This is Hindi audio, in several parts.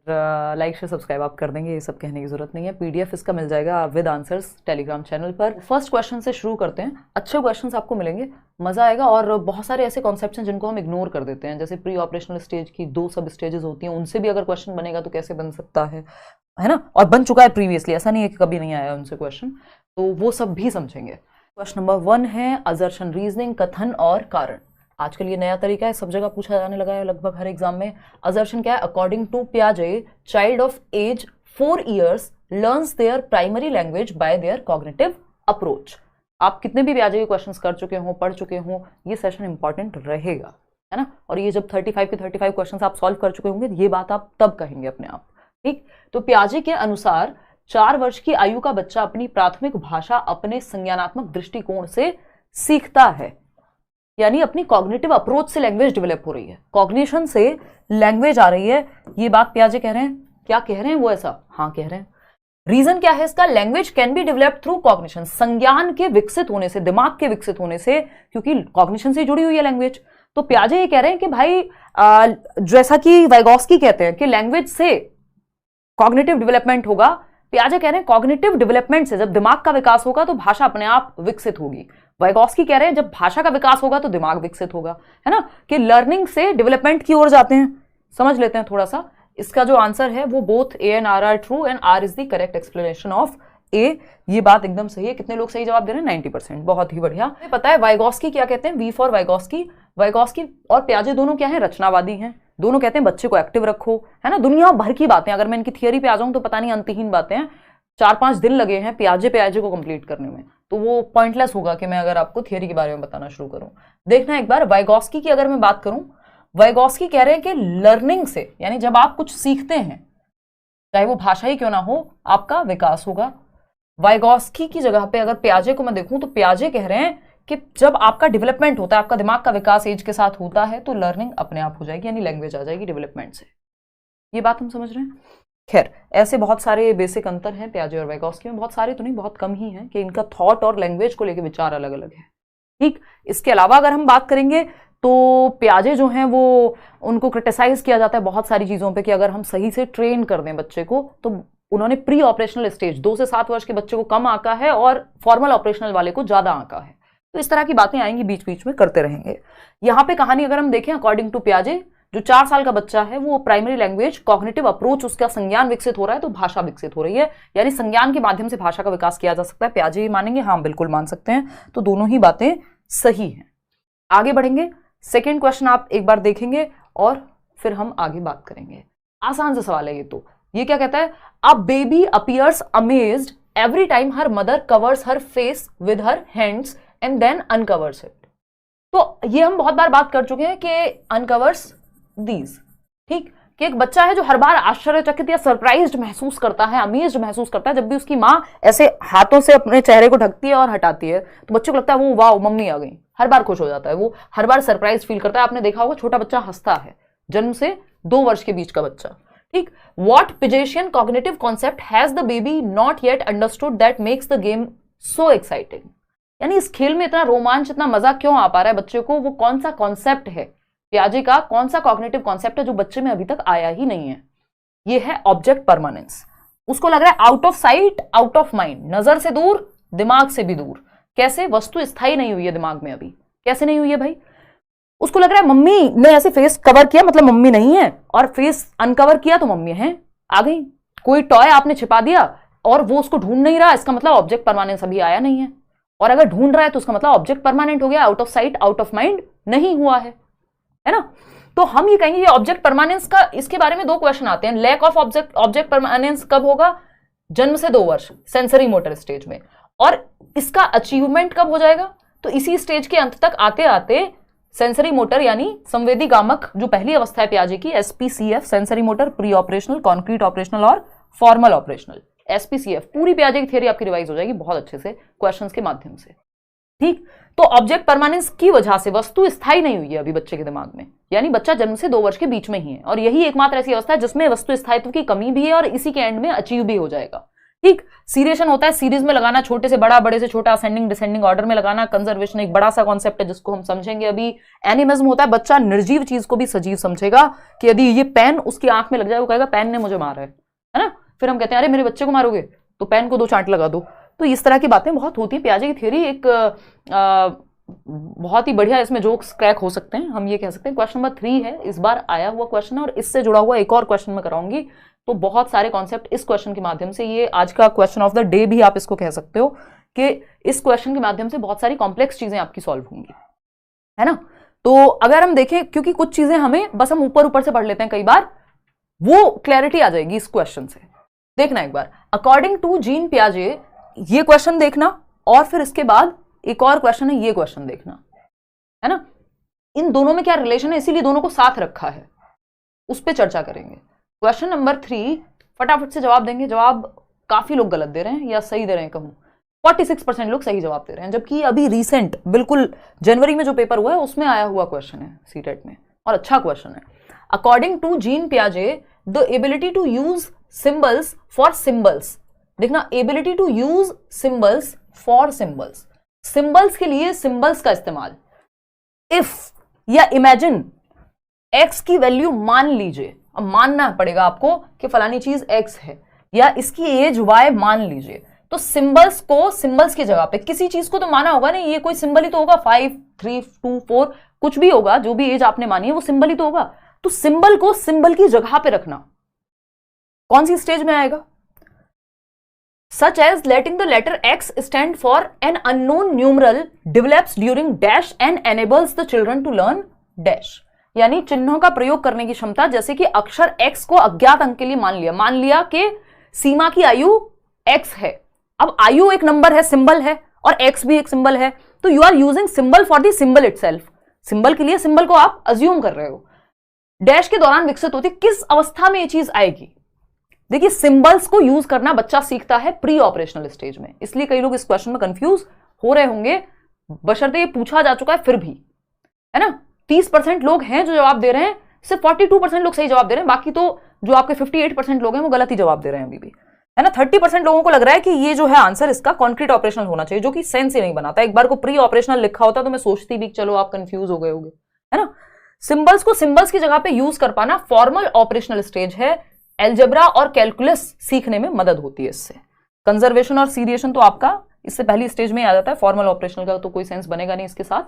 लाइक शेयर सब्सक्राइब आप कर देंगे, ये सब कहने की जरूरत नहीं है। पीडीएफ इसका मिल जाएगा विद आंसर्स टेलीग्राम चैनल पर। फर्स्ट क्वेश्चन से शुरू करते हैं, अच्छे क्वेश्चंस आपको मिलेंगे, मजा आएगा। और बहुत सारे ऐसे कॉन्सेप्ट्स हैं जिनको हम इग्नोर कर देते हैं, जैसे प्री ऑपरेशनल स्टेज की 2 सब स्टेजेस होती हैं, उनसे भी अगर क्वेश्चन बनेगा तो कैसे बन सकता है ना। और बन चुका है प्रीवियसली, ऐसा नहीं है कि कभी नहीं आया उनसे क्वेश्चन, तो वो सब भी समझेंगे। क्वेश्चन नंबर 1 है असर्शन रीजनिंग, कथन और कारण। आजकल ये नया तरीका है, सब जगह पूछा जाने लगा है लगभग हर एग्जाम में। असर्शन क्या है? अकॉर्डिंग टू पियाजे, child of age 4 years learns their primary language by their cognitive approach. आप कितने भी पियाजे के क्वेश्चंस कर चुके हो, पढ़ चुके हो, ये सेशन इंपॉर्टेंट रहेगा, है ना। और ये जब 35 के 35 क्वेश्चंस आप सॉल्व कर चुके होंगे, ये बात आप तब कहेंगे अपने आप, ठीक। तो पियाजे के अनुसार 4 वर्ष की आयु का बच्चा अपनी प्राथमिक भाषा अपने संज्ञानात्मक दृष्टिकोण से सीखता है, यानी अपनी कॉग्निटिव अप्रोच से लैंग्वेज डेवलप हो रही है, कॉग्निशन से लैंग्वेज आ रही है। ये बात पियाजे कह रहे हैं। क्या कह रहे हैं वो? ऐसा हाँ कह रहे हैं। रीजन क्या है इसका? Language can be develop through cognition, संज्ञान के विकसित होने से, दिमाग के विकसित होने से, क्योंकि कॉग्निशन से जुड़ी हुई है लैंग्वेज। तो पियाजे ये कह रहे हैं कि भाई जैसा कि वाइगोस्की कहते हैं कि लैंग्वेज से कॉग्निटिव डेवलपमेंट होगा, पियाजे कह रहे हैं कॉग्निटिव डेवलपमेंट से जब दिमाग का विकास होगा तो भाषा अपने आप विकसित होगी। वाइगोस्की कह रहे हैं जब भाषा का विकास होगा तो दिमाग विकसित होगा, है ना, कि लर्निंग से डेवलपमेंट की ओर जाते हैं। समझ लेते हैं थोड़ा सा। इसका जो आंसर है वो both A and R R true and R is the correct explanation of A. ये बात एकदम सही है। कितने लोग सही जवाब दे रहे हैं? 90%। बहुत ही बढ़िया। पता है वाइगोस्की क्या कहते हैं? We for Vygotsky. वाइगोस्की और पियाजे दोनों क्या है? रचनावादी हैं। दोनों कहते हैं बच्चे को एक्टिव रखो, है ना। दुनिया भर की बातें, अगर मैं इनकी थियरी पे आ जाऊं तो पता नहीं अंतहीन बातें हैं। 4-5 दिन लगे हैं पियाजे को कंप्लीट करने में, तो वो पॉइंटलेस होगा कि मैं अगर आपको थियरी के बारे में बताना शुरू करूं। देखना एक बार वाइगोस्की की अगर मैं बात करूं, वाइगोस्की कह रहे हैं कि लर्निंग से, यानी जब आप कुछ सीखते हैं, चाहे वो भाषा ही क्यों ना हो, आपका विकास होगा। वाइगोस्की की जगह पे अगर पियाजे को मैं देखूं तो पियाजे कह रहे हैं कि जब आपका डेवलपमेंट होता है, आपका दिमाग का विकास एज के साथ होता है, तो लर्निंग अपने आप हो जाएगी, यानी लैंग्वेज आ जाएगी डेवलपमेंट से। ये बात हम समझ रहे हैं। खैर, ऐसे बहुत सारे बेसिक अंतर हैं पियाजे और वाइगोस्की में, बहुत सारे तो नहीं, बहुत कम ही हैं, कि इनका थॉट और लैंग्वेज को लेकर विचार अलग अलग है, ठीक। इसके अलावा अगर हम बात करेंगे तो पियाजे जो हैं वो उनको क्रिटिसाइज किया जाता है बहुत सारी चीजों पे कि अगर हम सही से ट्रेन कर दें बच्चे को, तो उन्होंने प्री ऑपरेशनल स्टेज 2 से 7 वर्ष के बच्चे को कम आंका है और फॉर्मल ऑपरेशनल वाले को ज्यादा आंका है। तो इस तरह की बातें आएंगी, बीच बीच में करते रहेंगे। यहाँ पे कहानी अगर हम देखें, अकॉर्डिंग टू पियाजे, जो 4 साल का बच्चा है वो प्राइमरी लैंग्वेज, कॉग्निटिव अप्रोच, उसका संज्ञान विकसित हो रहा है, तो भाषा विकसित हो रही है, यानी संज्ञान के माध्यम से भाषा का विकास किया जा सकता है। पियाजे ये मानेंगे? हाँ बिल्कुल मान सकते हैं। तो दोनों ही बातें सही हैं। आगे बढ़ेंगे। सेकेंड क्वेश्चन आप एक बार देखेंगे और फिर हम आगे बात करेंगे। आसान सा सवाल है ये तो। ये क्या कहता है? A baby appears amazed every time her mother covers her face with her hands and then uncovers it. तो ये हम बहुत बार बात कर चुके हैं कि अनकवर्स दीज, ठीक, कि एक बच्चा है जो हर बार आश्चर्यचकित या सरप्राइज्ड महसूस करता है, अमेज्ड महसूस करता है, जब भी उसकी माँ ऐसे हाथों से अपने चेहरे को ढकती है और हटाती है, तो बच्चे को लगता है वो वाओ मम्मी आ गई। हर बार खुश हो जाता है, वो हर बार सरप्राइज फील करता है। आपने देखा होगा छोटा बच्चा हंसता है, जन्म से 2 वर्ष के बीच का बच्चा, ठीक। What Piagetian cognitive concept has the baby not yet understood that makes the game so exciting. यानी इस खेल में इतना रोमांच, इतना मजा क्यों आ पा रहा है बच्चे को? वो कौन सा कॉन्सेप्ट है पियाजे का, कौन सा कॉग्निटिव कॉन्सेप्ट है जो बच्चे में अभी तक आया ही नहीं है? ये है ऑब्जेक्ट परमानेंस। उसको लग रहा है out of sight out of mind, नजर से दूर दिमाग से भी दूर। कैसे? वस्तु स्थायी नहीं हुई है दिमाग में अभी। कैसे नहीं हुई है भाई? उसको लग रहा है मम्मी ने ऐसे फेस कवर किया मतलब मम्मी नहीं है, और फेस अनकवर किया तो मम्मी है, आ गई। कोई टॉय आपने छिपा दिया और वो उसको ढूंढ नहीं रहा, इसका मतलब ऑब्जेक्ट परमानेंस अभी आया नहीं है। और अगर ढूंढ रहा है तो उसका मतलब ऑब्जेक्ट परमानेंट हो गया, out of sight out of mind नहीं हुआ है ना। तो हम ये कहेंगे ऑब्जेक्ट परमानेंस का, इसके बारे में 2 क्वेश्चन आते हैं। लैक ऑफ ऑब्जेक्ट परमानेंस कब होगा? जन्म से 2 वर्ष, सेंसरी मोटर स्टेज में। और इसका अचीवमेंट कब हो जाएगा? तो इसी स्टेज के अंत तक आते आते सेंसरी मोटर यानी संवेदी गामक जो पहली अवस्था है पियाजे की, SPCF, sensory motor, pre operational, concrete operational और फॉर्मल ऑपरेशनल, एसपीसीएफ, पूरी पियाजे की थियरी आपकी रिवाइज हो जाएगी बहुत अच्छे से क्वेश्चंस के माध्यम से, ठीक। तो ऑब्जेक्ट परमानेंस की वजह से वस्तु स्थायी नहीं हुई है अभी बच्चे के दिमाग में, यानी बच्चा जन्म से 2 वर्ष के बीच में ही है, और यही एकमात्र ऐसी अवस्था है जिसमें वस्तु स्थायित्व की कमी भी है और इसी के एंड में अचीव भी हो जाएगा, ठीक, सीरिएशन होता है सीरीज में लगाना, छोटे से बड़ा, बड़े से छोटा, असेंडिंग डिसेंडिंग ऑर्डर में लगाना। कंजर्वेशन एक बड़ा सा कॉन्सेप्ट है जिसको हम समझेंगे अभी। एनिमिज्म होता है बच्चा निर्जीव चीज को भी सजीव समझेगा, कि यदि ये पेन उसकी आंख में लग जाए वो कहेगा पेन ने मुझे मारा है ना। फिर हम कहते हैं अरे मेरे बच्चे को मारोगे तो पेन को 2 चांट लगा दो। तो इस तरह की बातें बहुत होती है। पियाजे की थ्योरी एक बहुत ही बढ़िया, इसमें जोक्स क्रैक हो सकते हैं, हम ये कह सकते हैं। क्वेश्चन नंबर 3 है, इस बार आया हुआ क्वेश्चन है और इससे जुड़ा हुआ एक और क्वेश्चन मैं कराऊंगी। तो बहुत सारे कॉन्सेप्ट इस क्वेश्चन के माध्यम से, ये आज का क्वेश्चन ऑफ द डे भी आप इसको कह सकते हो, कि इस क्वेश्चन के माध्यम से बहुत सारी कॉम्प्लेक्स चीजें आपकी सॉल्व होंगी, है ना। तो अगर हम देखें, क्योंकि कुछ चीजें हमें बस हम ऊपर ऊपर से पढ़ लेते हैं कई बार, वो क्लैरिटी आ जाएगी इस क्वेश्चन से। देखना एक बार, अकॉर्डिंग टू जीन पियाजे, ये क्वेश्चन देखना, और फिर इसके बाद एक और क्वेश्चन है, ये क्वेश्चन देखना, है ना। इन दोनों में क्या रिलेशन है, इसीलिए दोनों को साथ रखा है, उस पर चर्चा करेंगे। क्वेश्चन नंबर 3 फटाफट से जवाब देंगे। जवाब काफी लोग गलत दे रहे हैं या सही दे रहे हैं कहूं, 46% लोग सही जवाब दे रहे हैं, जबकि अभी रिसेंट बिल्कुल जनवरी में जो पेपर हुआ है उसमें आया हुआ क्वेश्चन है सीटेट में, और अच्छा क्वेश्चन है। अकॉर्डिंग टू जीन पियाजे, the ability to use symbols for symbols, देखना, ability to use symbols for symbols, symbols के लिए सिंबल्स का इस्तेमाल। इफ या इमेजिन एक्स की वैल्यू मान लीजिए, अब मानना पड़ेगा आपको कि फलानी चीज एक्स है, या इसकी एज वाई मान लीजिए, तो सिंबल्स को सिंबल्स की जगह पे, किसी चीज को तो माना होगा नहीं, ये कोई सिंबल ही तो होगा, 5 3 2 4 कुछ भी होगा, जो भी एज आपने मानी है वो सिंबल ही तो होगा। तो सिंबल को सिंबल की जगह पे रखना कौन सी स्टेज में आएगा? Such as letting the letter X stand for an unknown numeral develops during dash and enables the children to learn dash, यानी चिन्हों का प्रयोग करने की क्षमता, जैसे कि अक्षर X को अज्ञात अंक के लिए मान लिया कि सीमा की आयु X है। अब आयु एक नंबर है, सिंबल है, और X भी एक सिंबल है, तो you are using symbol for the symbol itself, symbol के लिए सिंबल को आप अज्यूम कर रहे हो। डैश के दौरान विकसित होती, किस अवस्था में ये चीज आएगी? देखिए, सिंबल्स को यूज करना बच्चा सीखता है प्री ऑपरेशनल स्टेज में, इसलिए कई लोग इस क्वेश्चन में कंफ्यूज हो रहे होंगे, बशर्ते ये पूछा जा चुका है फिर भी, है ना। 30% लोग हैं जो जवाब दे रहे हैं, सिर्फ 42% लोग सही जवाब दे रहे हैं, बाकी तो जो आपके 58% लोग हैं वो गलत ही जवाब दे रहे हैं अभी भी, है ना। 30% लोगों को लग रहा है कि ये जो है आंसर इसका कॉन्क्रीट ऑपरेशनल होना चाहिए, जो कि सेंस ही नहीं बनाता। एक बार को प्री ऑपरेशनल लिखा होता तो मैं सोचती भी चलो आप कंफ्यूज हो गए होंगे, है ना। सिंबल्स को सिंबल्स की जगह पे यूज कर पाना फॉर्मल ऑपरेशनल स्टेज है, एल्जेब्रा और कैलकुलस सीखने में मदद होती है इससे। कंजर्वेशन और सीरिएशन तो आपका इससे पहली स्टेज में आ जाता है, फॉर्मल ऑपरेशनल का तो कोई सेंस बनेगा नहीं इसके साथ,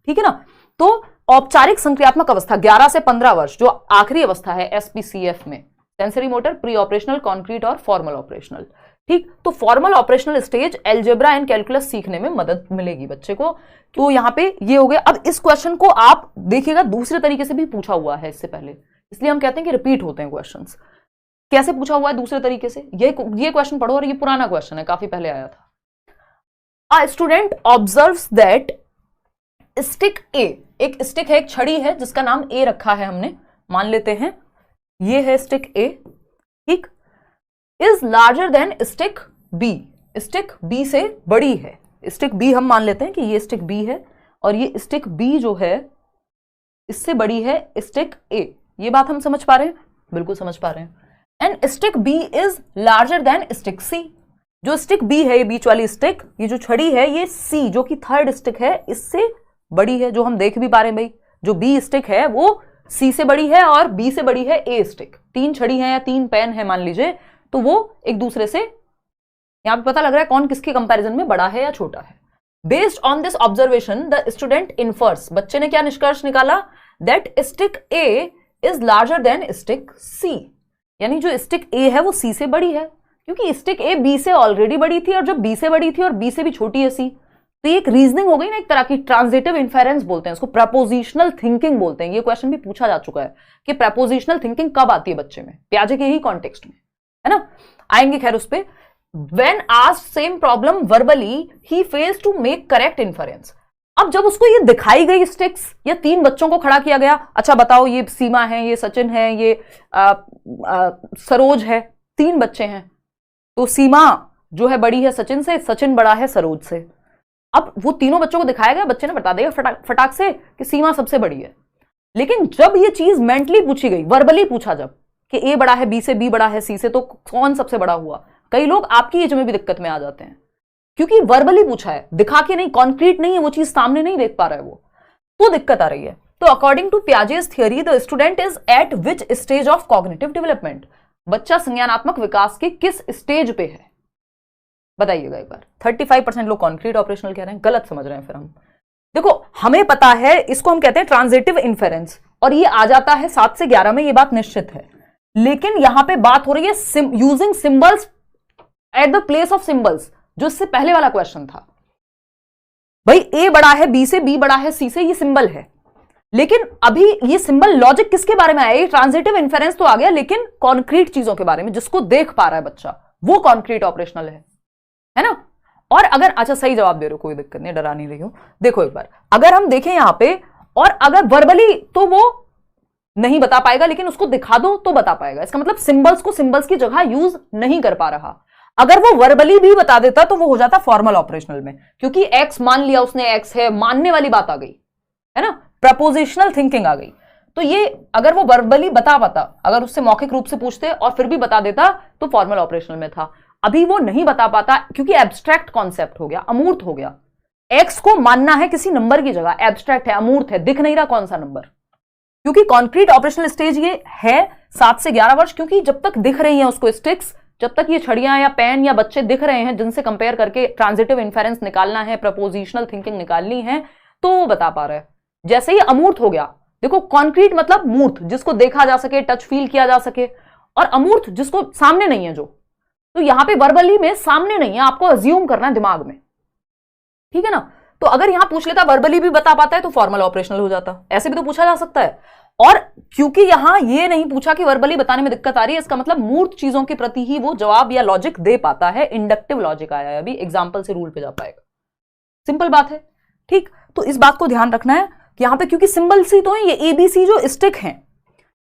ठीक है ना। तो औपचारिक संक्रियात्मक अवस्था 11 से 15 वर्ष, जो आखिरी अवस्था है एसपीसीएफ में, sensory motor, pre operational, concrete और फॉर्मल ऑपरेशनल, ठीक। तो formal operational stage algebra and calculus सीखने में मदद मिलेगी बच्चे को। तो यहां पे ये हो गया। अब इस क्वेश्चन को आप देखिएगा दूसरे तरीके से भी पूछा हुआ है इससे पहले, इसलिए हम कहते हैं कि रिपीट होते हैं क्वेश्चंस। कैसे पूछा हुआ है दूसरे तरीके से, ये क्वेश्चन पढ़ो, और ये पुराना क्वेश्चन है, काफी पहले आया था। A student observes that stick A, एक स्टिक है, एक छड़ी है जिसका नाम ए रखा है हमने, मान लेते हैं ये है स्टिक ए, ठीक, is larger than stick B, stick B से बड़ी है। स्टिक बी हम मान लेते हैं कि ये स्टिक बी है, और ये स्टिक बी जो है इससे बड़ी है स्टिक ए। ये बात हम समझ पा रहे हैं? बिल्कुल समझ पा रहे हैं। And stick B is larger than stick C, जो स्टिक बी है, ये बीच वाली स्टिक, ये जो छड़ी है, ये सी जो कि थर्ड स्टिक है इससे बड़ी है, जो हम देख भी पा रहे हैं भाई। जो बी स्टिक है वो सी से बड़ी है और बी से बड़ी है ए स्टिक। 3 छड़ी है या 3 पेन है मान लीजिए, तो वो एक दूसरे से यहां पे पता लग रहा है कौन किसके कंपैरिजन में बड़ा है या छोटा है। Based on this observation the student infers, बच्चे ने क्या निष्कर्ष निकाला? That stick A is larger than stick C, यानी जो स्टिक ए है वो सी से बड़ी है, क्योंकि स्टिक ए बी से ऑलरेडी बड़ी थी, और जब बी से बड़ी थी और बी से भी छोटी है सी, तो ये एक रीजनिंग हो गई ना, एक तरह की ट्रांजिटिव इन्फेरेंस बोलते हैं इसको, प्रपोजिशनल थिंकिंग बोलते हैं। ये क्वेश्चन भी पूछा जा चुका है कि प्रपोजिशनल थिंकिंग कब आती है बच्चे में, पियाजे के ही कॉन्टेक्स्ट में, है ना। आएंगे खैर उस पे। When asked same problem verbally he fails to make correct inference. अब जब उसको ये दिखाई गई स्टिक्स, या 3 बच्चों को खड़ा किया गया, अच्छा बताओ ये सीमा है, ये सचिन है, ये सरोज है, 3 बच्चे हैं, तो सीमा जो है बड़ी है सचिन से, सचिन बड़ा है सरोज से। अब वो तीनों बच्चों को दिखाया गया, बच्चे ने बता दिया फटाक से कि सीमा सबसे बड़ी है। लेकिन जब ये चीज मेंटली पूछी गई, वर्बली पूछा जब कि ए बड़ा है बी से, बी बड़ा है सी से, तो कौन सबसे बड़ा हुआ? कई लोग आपकी एज में भी दिक्कत में आ जाते हैं क्योंकि वर्बली पूछा है, दिखा के नहीं, कॉन्क्रीट नहीं है, वो चीज सामने नहीं देख पा रहा है वो, तो दिक्कत आ रही है। तो according to Piaget's theory the student is at which stage of cognitive development, बच्चा संज्ञानात्मक विकास के किस स्टेज पे है, बताइएगा एक बार। 35% लोग कॉन्क्रीट ऑपरेशनल कह रहे हैं, गलत समझ रहे हैं फिर हम। देखो हमें पता है, इसको हम कहते हैं ट्रांजिटिव इन्फेरेंस, और ये आ जाता है 7 से 11 में, ये बात निश्चित है। लेकिन यहां पे बात हो रही है using symbols at the place of symbols, जो इससे पहले वाला क्वेश्चन था। भाई ए बड़ा है बी से, बी बड़ा है सी से, ये सिंबल है, लेकिन अभी ये सिंबल लॉजिक किसके बारे में आया, ये ट्रांजिटिव इन्फेरेंस तो आ गया, लेकिन कॉन्क्रीट चीजों के बारे में जिसको देख पा रहा है बच्चा, वो कॉन्क्रीट ऑपरेशनल है ना। और अगर, अच्छा सही जवाब दे रहे हो, कोई दिक्कत नहीं, डरा नहीं रही हूं। देखो एक बार अगर हम देखें यहां पे, और अगर वर्बली तो वो नहीं बता पाएगा, लेकिन उसको दिखा दो तो बता पाएगा। इसका मतलब सिंबल्स को सिंबल्स की जगह यूज नहीं कर पा रहा। अगर वो वर्बली भी बता देता तो वो हो जाता फॉर्मल ऑपरेशनल में, क्योंकि एक्स मान लिया उसने, एक्स है, मानने वाली बात आ गई, है ना, प्रपोजिशनल थिंकिंग आ गई। तो ये अगर वो वर्बली बता पाता, अगर उससे मौखिक रूप से पूछते और फिर भी बता देता तो फॉर्मल ऑपरेशनल में था। अभी वो नहीं बता पाता क्योंकि एब्स्ट्रैक्ट कॉन्सेप्ट हो गया, अमूर्त हो गया। एक्स को मानना है किसी नंबर की जगह, एब्स्ट्रैक्ट है, अमूर्त है, दिख नहीं रहा कौन सा नंबर। क्योंकि कॉन्क्रीट ऑपरेशनल स्टेज ये है 7 से 11 वर्ष, क्योंकि जब तक दिख रही हैं उसको स्टिक्स, जब तक ये छड़ियां या पेन या बच्चे दिख रहे हैं जिनसे कंपेयर करके ट्रांजिटिव इन्फेरेंस निकालना है, प्रपोजिशनल थिंकिंग निकालनी है, तो वो बता पा रहे हैं। जैसे ही अमूर्त हो गया, देखो कॉन्क्रीट मतलब मूर्त, जिसको देखा जा सके, टच फील किया जा सके, और अमूर्त जिसको सामने नहीं है जो। तो यहां पे वर्बली में सामने नहीं है, आपको अज्यूम करना है दिमाग में, ठीक है ना। तो अगर यहां पूछ लेता वर्बली भी बता पाता है तो फॉर्मल ऑपरेशनल हो जाता, ऐसे भी तो पूछा जा सकता है। और क्योंकि यहां ये नहीं पूछा कि वर्बली बताने में दिक्कत आ रही है, इसका मतलब मूर्त चीजों के प्रति ही वो जवाब या लॉजिक दे पाता है। इंडक्टिव लॉजिक आया है, अभी एग्जाम्पल से रूल पे जा पाएगा, सिंपल बात है, ठीक। तो इस बात को ध्यान रखना है कि यहां पे क्योंकि सिंबल सी तो है, ये एबीसी जो स्टिक है,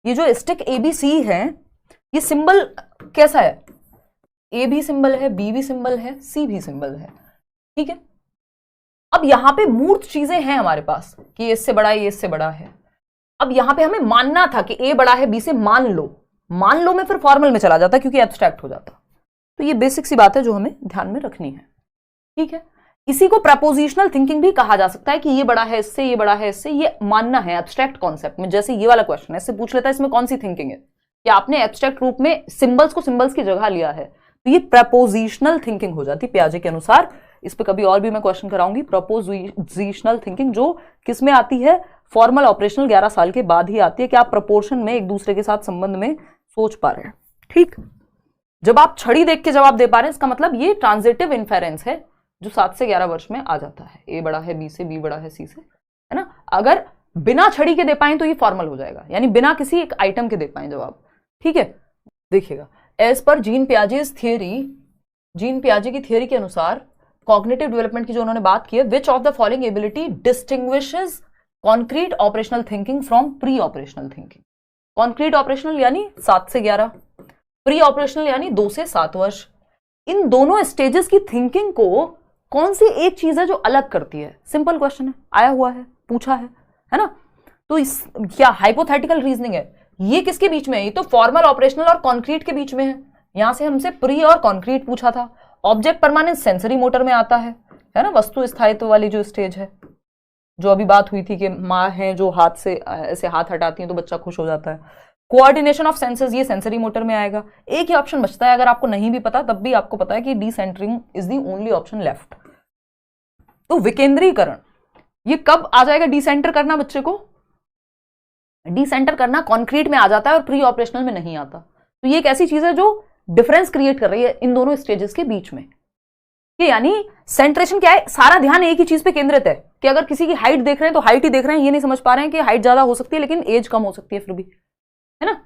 ये जो स्टिक एबीसी है, ये सिंबल कैसा है, ए भी सिंबल है, बी भी सिंबल है, सी भी सिंबल है, ठीक है। अब यहां पे मूर्त चीजें हैं हमारे पास कि ये इससे बड़ा है, ये इससे बड़ा है। अब यहां पे हमें मानना था कि ए बड़ा है बी से, मान लो में फिर फॉर्मल में चला जाता क्योंकि एब्स्ट्रैक्ट हो जाता। तो ये बेसिक सी बात है जो हमें ध्यान में रखनी है, ठीक है। इसी को प्रपोजिशनल थिंकिंग भी कहा जा सकता है कि ये बड़ा है इससे, ये बड़ा है इससे, ये मानना है एब्स्ट्रैक्ट कॉन्सेप्ट में। जैसे ये वाला क्वेश्चन है, इससे पूछ लेता है इसमें कौन सी थिंकिंग है, कि आपने एब्स्ट्रैक्ट रूप में सिंबल्स को सिंबल्स की जगह लिया है, तो ये प्रपोजिशनल थिंकिंग हो जाती पियाजे के अनुसार। इस पे कभी और भी मैं क्वेश्चन कराऊंगी। प्रपोजिशनल थिंकिंग जो किस में आती है, फॉर्मल ऑपरेशनल 11 साल के बाद ही आती है, कि आप प्रपोर्शन में एक दूसरे के साथ संबंध में सोच पा रहे हैं, ठीक। जब आप छड़ी देख के जवाब दे पा रहे हैं, इसका मतलब ये ट्रांजिटिव इन्फेरेंस है जो 7 से 11 वर्ष में आ जाता है। ए बड़ा है बी से, बी बड़ा है सी से, है ना। अगर बिना छड़ी के दे पाए तो ये फॉर्मल हो जाएगा, यानी बिना किसी एक आइटम के दे पाए जवाब, ठीक है। देखिएगा, as per Jean Piaget's theory, Jean पियाजे की थियरी के अनुसार कॉग्निटिव डेवलपमेंट की जो उन्होंने बात की है, which of the following ability distinguishes concrete operational thinking from pre operational thinking. Concrete operational यानी 7 से 11, प्री ऑपरेशनल यानी 2 से 7 वर्ष। इन दोनों स्टेजेस की थिंकिंग को कौन सी एक चीज है जो अलग करती है? सिंपल क्वेश्चन है, आया हुआ है, पूछा है ना। तो इस क्या हाइपोथेटिकल रीजनिंग है, ये किसके बीच में है? ये तो फॉर्मल ऑपरेशनल और कॉन्क्रीट के बीच में है। यहां से हमसे प्री और कॉन्क्रीट पूछा था। ऑब्जेक्ट परमानेंस सेंसरी मोटर में आता है ना, वस्तु स्थायित्व वाली जो स्टेज है, जो अभी बात हुई थी कि माँ है जो हाथ से ऐसे हाथ हटाती है तो बच्चा खुश हो जाता है। कोऑर्डिनेशन ऑफ सेंसेस, ये सेंसरी मोटर में आएगा। एक ही ऑप्शन बचता है, अगर आपको नहीं भी पता तब भी आपको पता है कि decentering is the only option left. तो विकेंद्रीकरण, ये कब आ जाएगा? डिसेंटर करना, बच्चे को डिसेंटर करना कॉन्क्रीट में आ जाता है और प्री ऑपरेशनल में नहीं आता। तो ये एक ऐसी चीज है जो डिफरेंस क्रिएट कर रही है इन दोनों स्टेजेस के बीच में। यानी सेंट्रेशन क्या है? सारा ध्यान एक ही चीज पे केंद्रित है कि अगर किसी की हाइट देख रहे हैं तो हाइट ही देख रहे हैं, ये नहीं समझ पा रहे हैं कि हाइट ज्यादा हो सकती है लेकिन एज कम हो सकती है फिर भी, है ना।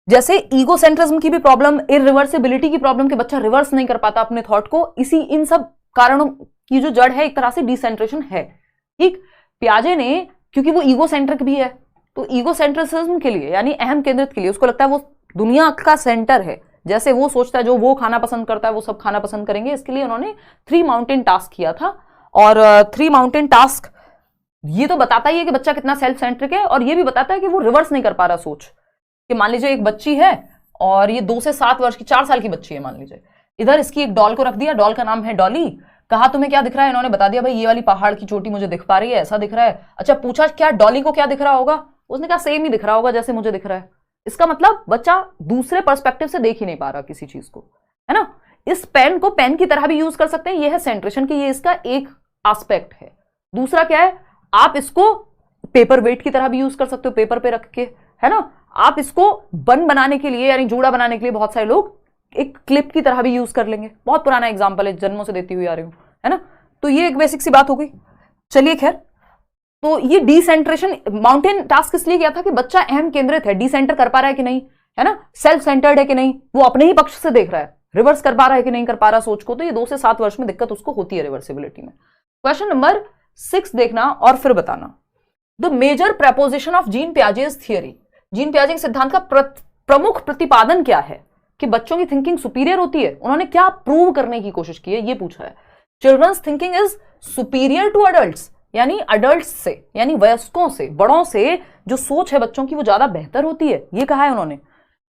जैसे ईगोसेंट्रिज्म की भी प्रॉब्लम, इरिवर्सिबिलिटी की प्रॉब्लम, कि बच्चा रिवर्स नहीं कर पाता अपने थॉट को, इसी इन सब कारणों की जो जड़ है एक तरह से डिसेंट्रेशन है, ठीक। पियाजे ने, क्योंकि वो ईगोसेंट्रिक भी है, तो ईगोसेंट्रिसिज्म के लिए यानी अहम केंद्रित के लिए उसको लगता है वो दुनिया का सेंटर है। जैसे वो सोचता है जो वो खाना पसंद करता है वो सब खाना पसंद करेंगे, इसके लिए उन्होंने 3 माउंटेन टास्क किया था। और 3 माउंटेन टास्क ये तो बताता ही है कि बच्चा कितना सेल्फ सेंट्रिक है, और ये भी बताता है कि वो रिवर्स नहीं कर पा रहा सोच। कि मान लीजिए एक बच्ची है और ये 2 से 7 वर्ष की, 4 साल की बच्ची है मान लीजिए, इधर इसकी एक डॉल को रख दिया, डॉल का नाम है डॉली। कहा तुम्हें क्या दिख रहा है, इन्होंने बता दिया भाई ये वाली पहाड़ की चोटी मुझे दिख पा रही है, ऐसा दिख रहा है। अच्छा पूछा क्या डॉली को क्या दिख रहा होगा, उसने कहा सेम ही दिख रहा होगा जैसे मुझे दिख रहा है। इसका मतलब बच्चा दूसरे पर्सपेक्टिव से देख ही नहीं पा रहा किसी चीज को, है ना। इस पेन को पेन की तरह भी यूज कर सकते हैं, ये है सेंट्रेशन की, ये इसका एक एस्पेक्ट है। दूसरा क्या है, आप इसको पेपर वेट की तरह भी यूज कर सकते हो, पेपर पे रख के, है ना। आप इसको बन बनाने के लिए यानी जूड़ा बनाने के लिए बहुत सारे लोग एक क्लिप की तरह भी यूज कर लेंगे। बहुत पुराना एग्जाम्पल है, जन्मों से देती हुई आ रही हूं, है ना। तो ये एक बेसिक सी बात हो गई। चलिए खैर, तो ये डिसेंट्रेशन माउंटेन टास्क इसलिए किया था कि बच्चा अहम केंद्रित है, डिसेंटर कर पा रहा है कि नहीं, है ना, सेल्फ सेंटर्ड है कि नहीं, वो अपने ही पक्ष से देख रहा है, रिवर्स कर पा रहा है कि नहीं कर पा रहा सोच को। तो ये 2 से 7 वर्ष में दिक्कत उसको होती है रिवर्सिबिलिटी में। क्वेश्चन नंबर 6 देखना और फिर बताना। The major proposition of Jean Piaget's theory, Jean पियाजे के सिद्धांत का प्रमुख प्रतिपादन क्या है कि बच्चों की थिंकिंग सुपीरियर होती है। उन्होंने क्या प्रूव करने की कोशिश की है, ये पूछा है। Children's thinking is superior to adults, यानी अडल्ट्स से यानी वयस्कों से, बड़ों से जो सोच है बच्चों की वो ज्यादा बेहतर होती है, ये कहा है उन्होंने।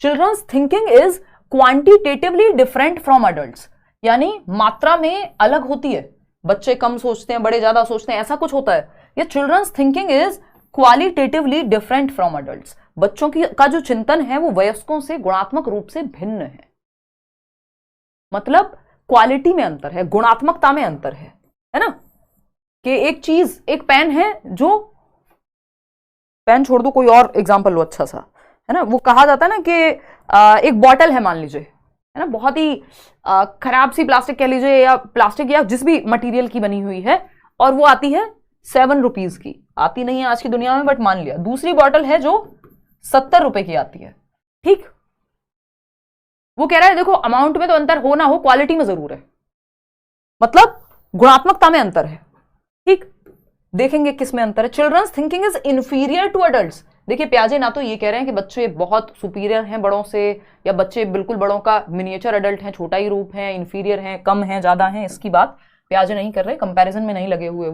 Children's thinking is quantitatively different from adults, यानी मात्रा में अलग होती है, बच्चे कम सोचते हैं, बड़े ज्यादा सोचते हैं, ऐसा कुछ होता है। ये children's thinking is qualitatively different from adults, बच्चों की का जो चिंतन है वो वयस्कों से गुणात्मक रूप से भिन्न है। मतलब क्वालिटी में अंतर है, गुणात्मकता में अंतर है ना। कि एक चीज, एक पेन है, जो पेन छोड़ दो कोई और एग्जांपल लो अच्छा सा, है ना। वो कहा जाता है ना कि एक बॉटल है मान लीजिए, है ना, बहुत ही खराब सी प्लास्टिक कह लीजिए, या प्लास्टिक या जिस भी मटेरियल की बनी हुई है, और वो आती है 7 रुपीज की, आती नहीं है आज की दुनिया में बट मान लिया। दूसरी बॉटल है जो 70 रुपए की आती है, ठीक। वो कह रहा है देखो अमाउंट में तो अंतर हो ना हो, क्वालिटी में जरूर है, मतलब गुणात्मकता में अंतर है, ठीक। देखेंगे किस में अंतर है। Children's thinking is inferior to adults, देखिए पियाजे ना तो ये कह रहे हैं कि बच्चे बहुत सुपीरियर हैं बड़ों से, या बच्चे बिल्कुल बड़ों का मिनिएचर अडल्ट हैं, छोटा ही रूप है, इंफीरियर हैं, कम है, ज्यादा है, इसकी बात पियाजे नहीं कर रहे, कंपैरिजन में नहीं लगे हुए।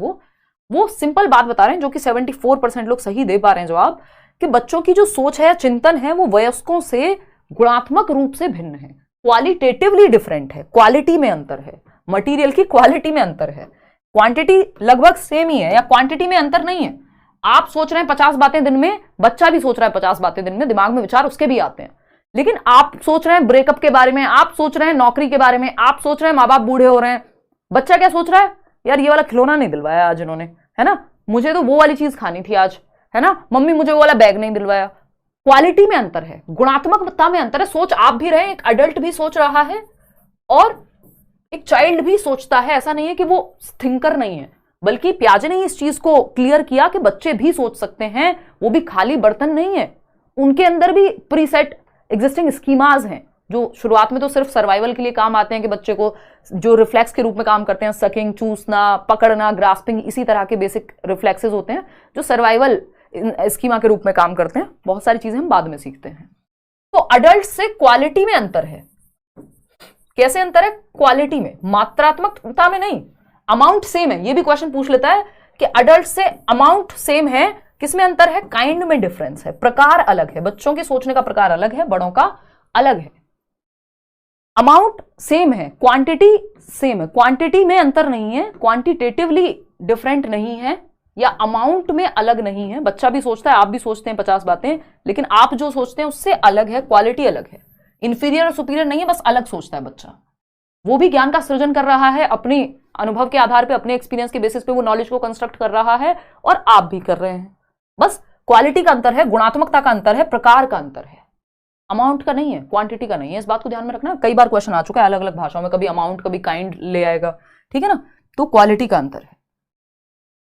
वो सिंपल बात बता रहे हैं, जो कि 74% लोग सही दे पा रहे हैं जवाब, कि बच्चों की जो सोच है, चिंतन है, वो वयस्कों से गुणात्मक रूप से भिन्न है, क्वालिटेटिवली डिफरेंट है, क्वालिटी में अंतर है, मटेरियल की क्वालिटी में अंतर है। क्वांटिटी लगभग सेम ही है, या क्वांटिटी में अंतर नहीं है। आप सोच रहे हैं 50 बातें दिन में, बच्चा भी सोच रहा है 50 बातें दिन में, दिमाग में विचार उसके भी आते हैं। लेकिन आप सोच रहे हैं ब्रेकअप के बारे में, आप सोच रहे हैं नौकरी के बारे में, आप सोच रहे हैं माँ बाप बूढ़े हो रहे हैं, बच्चा क्या सोच रहा है, यार ये वाला खिलौना नहीं दिलवाया आज इन्होंने, है ना, मुझे तो वो वाली चीज खानी थी आज, है ना, मम्मी मुझे वो वाला बैग नहीं दिलवाया। क्वालिटी में अंतर है, गुणात्मकता में अंतर है। सोच आप भी रहे, एक अडल्ट भी सोच रहा है और एक चाइल्ड भी सोचता है, ऐसा नहीं है कि वो थिंकर नहीं है, बल्कि पियाजे ने इस चीज को क्लियर किया कि बच्चे भी सोच सकते हैं, वो भी खाली बर्तन नहीं है, उनके अंदर भी प्रीसेट एग्जिस्टिंग स्कीमाज हैं, जो शुरुआत में तो सिर्फ सर्वाइवल के लिए काम आते हैं, कि बच्चे को जो रिफ्लेक्स के रूप में काम करते हैं, सकिंग, चूसना, पकड़ना, ग्रास्पिंग, इसी तरह के बेसिक रिफ्लेक्सेस होते हैं जो सर्वाइवल स्कीमा के रूप में काम करते हैं। बहुत सारी चीजें हम बाद में सीखते हैं। तो अडल्ट से क्वालिटी में अंतर है। कैसे अंतर है? क्वालिटी में, मात्रात्मकता में नहीं। अमाउंट सेम है, ये भी क्वेश्चन पूछ लेता है कि अडल्ट से अमाउंट सेम है, किसमें अंतर है? काइंड में डिफरेंस है, प्रकार अलग है, बच्चों के सोचने का प्रकार अलग है, बड़ों का अलग है। अमाउंट सेम है, क्वांटिटी सेम है, क्वांटिटी में अंतर नहीं है, क्वांटिटेटिवली डिफरेंट नहीं है, या अमाउंट में अलग नहीं है। बच्चा भी सोचता है, आप भी सोचते हैं 50 बातें, लेकिन आप जो सोचते हैं उससे अलग है, क्वालिटी अलग है। इंफीरियर और सुपीरियर नहीं है, बस अलग सोचता है बच्चा। वो भी ज्ञान का सृजन कर रहा है, अपने अनुभव के आधार पे, अपने एक्सपीरियंस के बेसिस पे वो नॉलेज को कंस्ट्रक्ट कर रहा है, और आप भी कर रहे हैं। बस क्वालिटी का अंतर है, गुणात्मकता का अंतर है, प्रकार का अंतर है, अमाउंट का नहीं है, क्वांटिटी का नहीं है। इस बात को ध्यान में रखना, कई बार क्वेश्चन आ चुका है अलग अलग भाषाओं में, कभी अमाउंट कभी काइंड ले आएगा, ठीक है ना। तो क्वालिटी का अंतर है।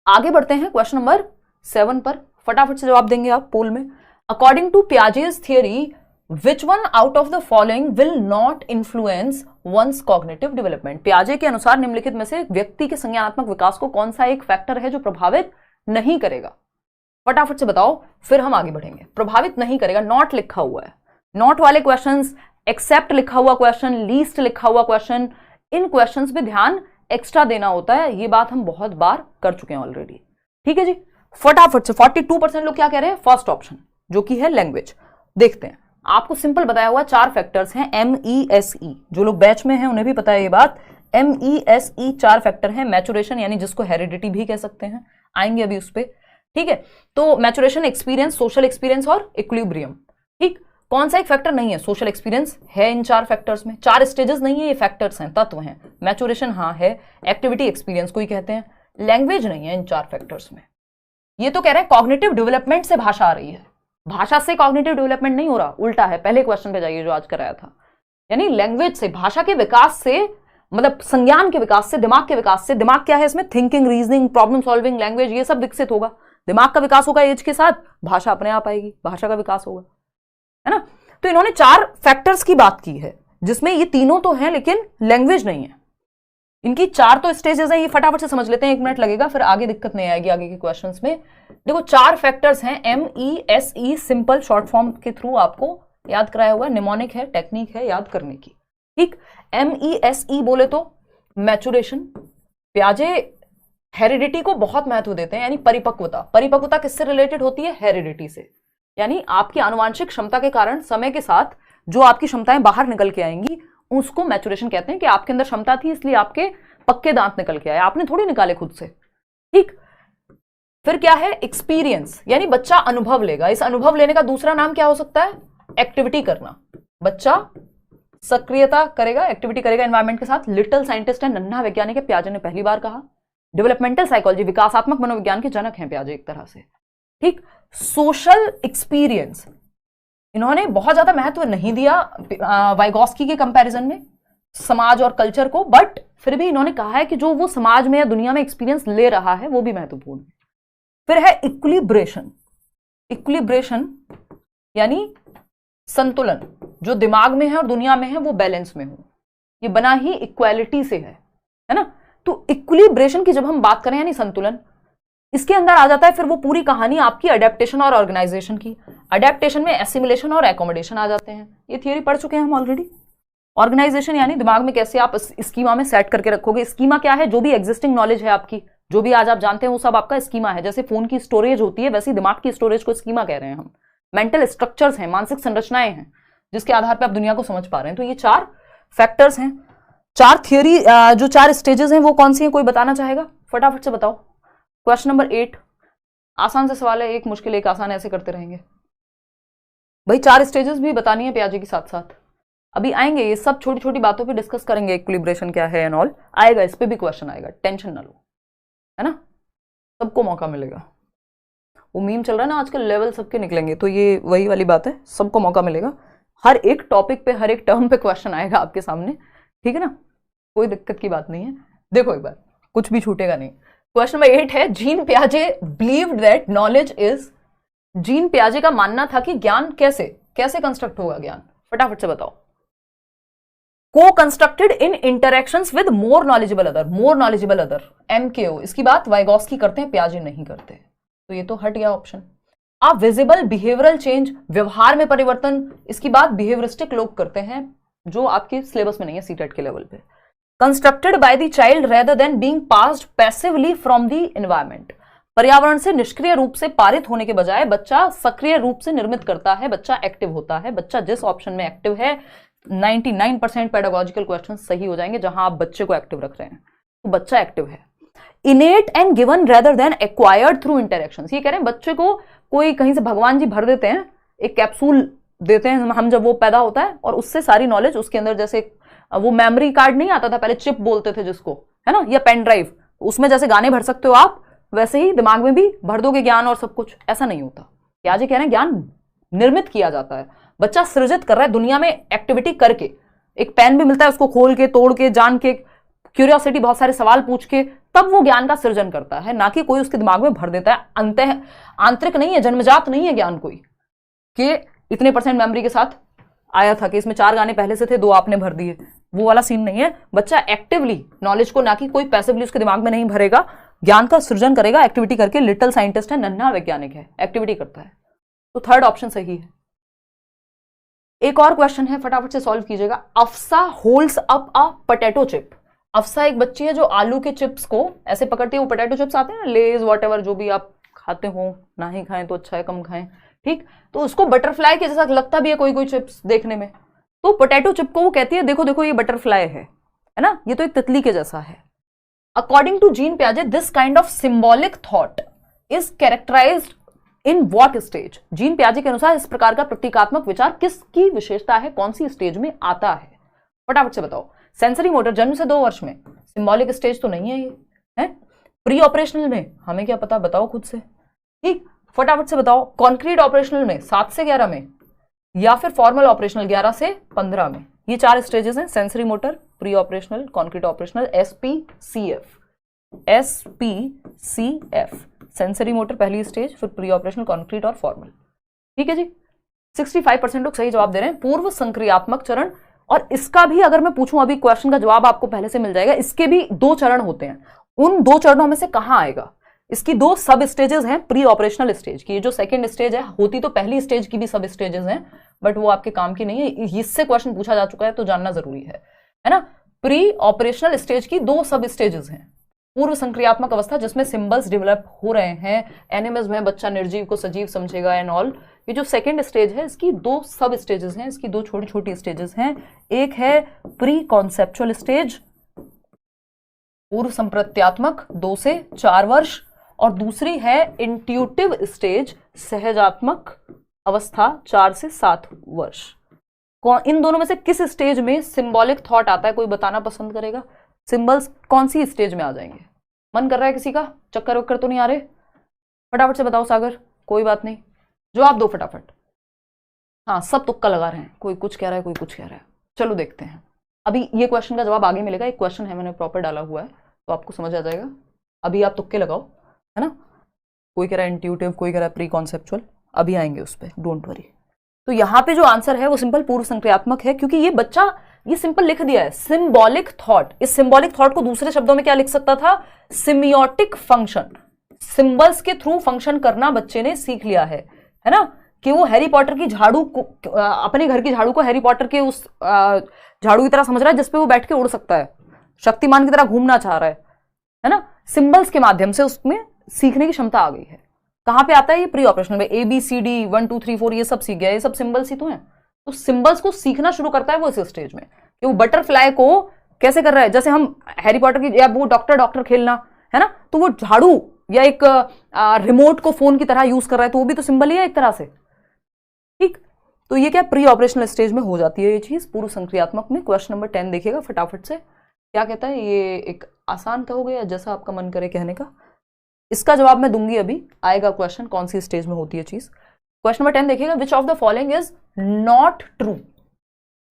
आगे बढ़ते हैं क्वेश्चन नंबर 7 पर, फटाफट से जवाब देंगे आप पोल में। According to Piaget's theory, which one out of the following will not influence one's cognitive development. पियाजे के अनुसार निम्नलिखित में से व्यक्ति के संज्ञानात्मक विकास को कौन सा एक फैक्टर है जो प्रभावित नहीं करेगा? फटाफट से बताओ, फिर हम आगे बढ़ेंगे। प्रभावित नहीं करेगा, नॉट लिखा हुआ है, नॉट वाले क्वेश्चंस, एक्सेप्ट लिखा हुआ क्वेश्चन, लीस्ट लिखा हुआ क्वेश्चन, इन क्वेश्चंस पे ध्यान एक्स्ट्रा देना होता है। ये बात हम बहुत बार कर चुके हैं ऑलरेडी, ठीक है जी। फटाफट से 42% लोग क्या कह रहे हैं? फर्स्ट ऑप्शन, जो कि है लैंग्वेज। देखते हैं आपको सिंपल बताया हुआ 4 फैक्टर्स हैं MESE, जो लोग बैच में हैं उन्हें भी पता है ये बात। MESE 4 फैक्टर हैं। मैचुरेशन यानी जिसको हेरिडिटी भी कह सकते हैं, आएंगे अभी उस पर, ठीक है। तो मैचुरेशन, एक्सपीरियंस, सोशल एक्सपीरियंस और इक्विलिब्रियम, ठीक। कौन सा एक फैक्टर नहीं है? सोशल एक्सपीरियंस है इन 4 फैक्टर्स में। 4 स्टेजेस नहीं है, ये फैक्टर्स हैं, तत्व हैं। मैचुरेशन हाँ है, एक्टिविटी एक्सपीरियंस को ही कहते हैं। लैंग्वेज नहीं है इन 4 फैक्टर्स में। ये तो कह रहे हैं कॉग्निटिव डेवलपमेंट से भाषा आ रही है, भाषा से कॉग्निटिव डेवलपमेंट नहीं हो रहा, उल्टा है। पहले क्वेश्चन पे जाइए जो आज कराया था, यानी लैंग्वेज से, भाषा के विकास से, मतलब संज्ञान के विकास से, दिमाग के विकास से। दिमाग क्या है इसमें? Thinking, reasoning, problem solving, language, ये सब विकसित होगा। दिमाग का विकास होगा एज के साथ, भाषा अपने आप आएगी, भाषा का विकास होगा, है ना। तो इन्होंने 4 फैक्टर्स की बात की है, जिसमें ये तीनों तो हैं लेकिन लैंग्वेज नहीं है। इनकी 4 तो स्टेजेस हैं, ये फटाफट से समझ लेते हैं, 1 मिनट लगेगा, फिर आगे दिक्कत नहीं आएगी आगे के क्वेश्चंस में। देखो 4 फैक्टर्स हैं MESE, सिंपल शॉर्ट फॉर्म के थ्रू आपको याद कराया हुआ है। निमोनिक है, टेक्निक है याद करने की, ठीक। MESE बोले तो मैचुरेशन, प्याजे हेरिडिटी को बहुत महत्व देते हैं, यानी परिपक्वता। परिपक्वता किससे रिलेटेड होती है? हेरिडिटी से। यानी आपकी आनुवांशिक क्षमता के कारण समय के साथ जो आपकी क्षमताएं बाहर निकल के आएंगी, उसको मैचुरेशन कहते हैं। कि आपके अंदर क्षमता थी इसलिए आपके पक्के दांत निकल के आए, आपने थोड़ी निकाले खुद से, ठीक। फिर क्या है? एक्सपीरियंस, यानी बच्चा अनुभव लेगा। इस अनुभव लेने का दूसरा नाम क्या हो सकता है? एक्टिविटी करना। बच्चा सक्रियता करेगा, एक्टिविटी करेगा एनवायरमेंट के साथ। लिटिल साइंटिस्ट है, नन्हा वैज्ञानिक है, पियाजे ने पहली बार कहा। डेवलपमेंटल साइकोलॉजी, विकासात्मक मनोविज्ञान के जनक हैं पियाजे एक तरह से, ठीक। सोशल एक्सपीरियंस इन्होंने बहुत ज्यादा महत्व नहीं दिया वाइगॉस्की के कंपैरिजन में समाज और कल्चर को, बट फिर भी इन्होंने कहा है कि जो वो समाज में या दुनिया में एक्सपीरियंस ले रहा है वो भी महत्वपूर्ण है। फिर है इक्विलिब्रेशन। इक्विलिब्रेशन यानी संतुलन, जो दिमाग में है और दुनिया में है वो बैलेंस में हो। ये बना ही इक्वालिटी से है ना। तो इक्विलिब्रेशन की जब हम बात करें यानी संतुलन, इसके अंदर आ जाता है फिर वो पूरी कहानी आपकी अडेप्टेशन और ऑर्गेनाइजेशन की। अडेप्टेशन में एसिमिलेशन और एकोमोडेशन आ जाते हैं, ये थियरी पढ़ चुके हैं हम ऑलरेडी। ऑर्गेनाइजेशन यानी दिमाग में कैसे आप स्कीमा में सेट करके रखोगे। स्कीमा क्या है? जो भी एग्जिस्टिंग नॉलेज है आपकी, जो भी आज आप जानते हैं वो सब आपका स्कीमा है। जैसे फोन की स्टोरेज होती है, वैसे दिमाग की स्टोरेज को स्कीमा कह रहे हैं हम। मेंटल स्ट्रक्चर्स हैं, मानसिक संरचनाएं हैं, जिसके आधार पर आप दुनिया को समझ पा रहे हैं। तो ये 4 फैक्टर्स हैं, 4 थियरी, जो 4 स्टेजेस हैं वो कौन सी हैं? कोई बताना चाहेगा? फटाफट से बताओ। क्वेश्चन नंबर 8, आसान से सवाल है, एक मुश्किल एक आसान, ऐसे करते रहेंगे भाई। 4 स्टेजेस भी बतानी है पियाजे के साथ साथ। अभी आएंगे ये सब, छोटी छोटी बातों पे डिस्कस करेंगे, इक्विलिब्रेशन क्या है एंड ऑल आएगा, इस पे भी क्वेश्चन आएगा, टेंशन ना लो, है ना। सबको मौका मिलेगा। वो मीम चल रहा है ना आजकल, लेवल सबके निकलेंगे, तो ये वही वाली बात है, सबको मौका मिलेगा। हर एक टॉपिक पे, हर एक टर्म पे क्वेश्चन आएगा आपके सामने, ठीक है ना, कोई दिक्कत की बात नहीं है। देखो एक बार, कुछ भी छूटेगा नहीं। क्वेश्चन नंबर 8 है, जीन पियाजे believed that knowledge is. Jean पियाजे का मानना था कि ज्ञान कैसे कंस्ट्रक्ट होगा। ज्ञान फटाफट से बताओ। को constructed in interactions with more knowledgeable other, MKO। इसकी बात वाइगॉस्की करते हैं, पियाजे नहीं करते, तो ये तो हट गया ऑप्शन। आ विजिबल बिहेवियरल चेंज, व्यवहार में परिवर्तन, इसकी बात बिहेवियरिस्टिक लोग करते हैं, जो आपके सिलेबस में नहीं है सीटेट के लेवल पे। Constructed by the child rather than being passed passively from the environment, पर्यावरण से निष्क्रिय रूप से पारित होने के बजाय बच्चा सक्रिय रूप से निर्मित करता है, बच्चा एक्टिव होता है। बच्चा जिस ऑप्शन में एक्टिव है, 99% पेडागोजिकल क्वेश्चन सही हो जाएंगे जहां आप बच्चे को एक्टिव रख रहे हैं, तो बच्चा एक्टिव है। इनेट and given rather than acquired through interactions, ये कह रहे हैं बच्चे को कोई कहीं से भगवान जी भर देते हैं, एक कैप्सूल देते हैं हम जब वो पैदा होता है, और उससे सारी नॉलेज उसके अंदर, जैसे वो मेमोरी कार्ड नहीं आता था पहले, चिप बोलते थे जिसको, है ना, या पेन ड्राइव, उसमें जैसे गाने भर सकते हो आप, वैसे ही दिमाग में भी भर दोगे ज्ञान और सब कुछ। ऐसा नहीं होता। क्या जी कह रहे हैं, ज्ञान निर्मित किया जाता है, बच्चा सृजित कर रहा है दुनिया में एक्टिविटी करके। एक पेन भी मिलता है, उसको खोल के, तोड़ के, जान के, क्यूरियोसिटी, बहुत सारे सवाल पूछ के, तब वो ज्ञान का सृजन करता है, ना कि कोई उसके दिमाग में भर देता है। अंतः आंतरिक नहीं है, जन्मजात नहीं है ज्ञान कोई, कि इतने % मेमोरी के साथ आया था कि इसमें 4 गाने पहले से थे, 2 आपने भर दिए, वो वाला सीन नहीं है। बच्चा एक्टिवली नॉलेज को, ना कि कोई पैसिवली उसके दिमाग में नहीं भरेगा, ज्ञान का सृजन करेगा एक्टिविटी करके। लिटिल साइंटिस्ट है, नन्हा वैज्ञानिक है, एक्टिविटी करता है, तो 3rd ऑप्शन सही है। एक और क्वेश्चन है, फटाफट से सॉल्व कीजिएगा। Afsa holds up a potato chip. Afsa एक बच्ची है जो आलू के चिप्स को ऐसे पकड़ती है, वो पोटैटो चिप्स आते हैं ना, लेज वॉट एवर, जो भी आप खाते हो, ना ही खाएं तो अच्छा है, कम खाएं, ठीक, तो उसको बटरफ्लाई के जैसा लगता भी है कोई कोई चिप्स देखने में, तो पोटैटो चिप को वो कहती है देखो देखो ये बटरफ्लाई है ना, ये तो एक तितली के जैसा है। अकॉर्डिंग टू जीन पियाजे this kind of symbolic thought is characterised in what stage? Jean पियाजे के अनुसार इस प्रकार का प्रतीकात्मक विचार किसकी विशेषता है, कौन सी स्टेज में आता है? फटाफट से बताओ। सेंसरी मोटर जन्म से 2 वर्ष में, सिंबॉलिक स्टेज तो नहीं है ये, है? प्री ऑपरेशनल में हमें क्या पता, बताओ खुद से। ठीक, फटाफट से बताओ। कॉन्क्रीट ऑपरेशनल में 7 से 11 में, या फिर फॉर्मल ऑपरेशनल 11 से 15 में। ये 4 स्टेजेस हैं, sensory motor, pre operational, concrete operational, SPCF। Sensory motor पहली स्टेज, फिर प्री ऑपरेशनल, कॉन्क्रीट और फॉर्मल। ठीक है जी, 65% लोग सही जवाब दे रहे हैं। पूर्व संक्रियात्मक चरण, और इसका भी अगर मैं पूछूं, अभी क्वेश्चन का जवाब आपको पहले से मिल जाएगा। इसके भी 2 चरण होते हैं, उन 2 चरणों में से कहां आएगा? इसकी 2 सब स्टेजेस हैं प्री ऑपरेशनल स्टेज की। ये जो सेकंड स्टेज है, होती तो पहली स्टेज की भी सब स्टेजेस हैं, बट वो आपके काम की नहीं है, इससे क्वेश्चन पूछा जा चुका है तो जानना जरूरी है ना। प्री ऑपरेशनल स्टेज की 2 सब स्टेजेस हैं। पूर्व संक्रियात्मक अवस्था जिसमें सिंबल्स डेवलप हो रहे हैं, एनिमल्स में बच्चा निर्जीव को सजीव समझेगा एंड ऑल। ये जो सेकंड स्टेज है, इसकी 2 सब स्टेजेस हैं, इसकी 2 छोटी छोटी स्टेजेस हैं। एक है प्री कॉन्सेप्चुअल स्टेज, पूर्व संप्रत्यात्मक 2 से 4 वर्ष, और दूसरी है इंट्यूटिव स्टेज, सहजात्मक अवस्था 4 से 7 वर्ष। इन दोनों में से किस स्टेज में सिंबॉलिक थॉट आता है, कोई बताना पसंद करेगा? सिंबल्स कौन सी स्टेज में आ जाएंगे? मन कर रहा है किसी का? चक्कर वक्कर तो नहीं आ रहे? फटाफट से बताओ सागर, कोई बात नहीं, जवाब दो फटाफट। हाँ, सब तुक्का लगा रहे हैं, कोई कुछ कह रहा है, कोई कुछ कह रहा है। चलो देखते हैं, अभी ये क्वेश्चन का जवाब आगे मिलेगा। एक क्वेश्चन है, मैंने प्रॉपर डाला हुआ है तो आपको समझ आ जाएगा। अभी आप तुक्के लगाओ, है ना। कोई कह रहा है इंट्यूटिव, कोई कह रहा है प्री कॉन्सेप्चुअल, अभी आएंगे उस पर, डोंट वरी। तो यहाँ पे जो आंसर है वो सिंपल पूर्व संक्रियात्मक है, क्योंकि ये बच्चा ये सिंपल लिख दिया है सिंबॉलिक थॉट। इस सिंबॉलिक थॉट को दूसरे शब्दों में क्या लिख सकता था? सिमियोटिक फंक्शन। सिंबल्स के थ्रू फंक्शन करना बच्चे ने सीख लिया है ना। कि वो हैरी पॉटर की झाड़ू को, अपने घर की झाड़ू को हैरी पॉटर के उस झाड़ू की तरह समझ रहा है जिसपे वो बैठ के उड़ सकता है, शक्तिमान की तरह घूमना चाह रहा है ना। सिंबल्स के माध्यम से उसमें सीखने की क्षमता आ गई है। कहां पे आता है ये? प्री ऑपरेशनल में। ABCD 1 2 3 4 ये सब सीख गया, ये सब सिंबल्स ही तो हैं। तो सिंबल्स को सीखना शुरू करता है वो इस स्टेज में, कि वो बटरफ्लाई को कैसे कर रहा है। जैसे हम हैरी पॉटर की, या वो डॉक्टर खेलना है ना, तो वो झाड़ू या एक रिमोट को फोन की तरह यूज कर रहा है, तो वो भी तो सिंबल ही है एक तरह से। ठीक, तो ये क्या प्री ऑपरेशनल स्टेज में हो जाती है ये चीज, पूर्व संक्रियात्मक में। क्वेश्चन नंबर 10 देखिएगा फटाफट से, क्या कहता है? ये एक आसान कहोगे या जैसा आपका मन करे कहने का, इसका जवाब मैं दूंगी, अभी आएगा क्वेश्चन कौन सी स्टेज में होती है चीज। क्वेश्चन नंबर 10 देखिएगा, which of the following is not true,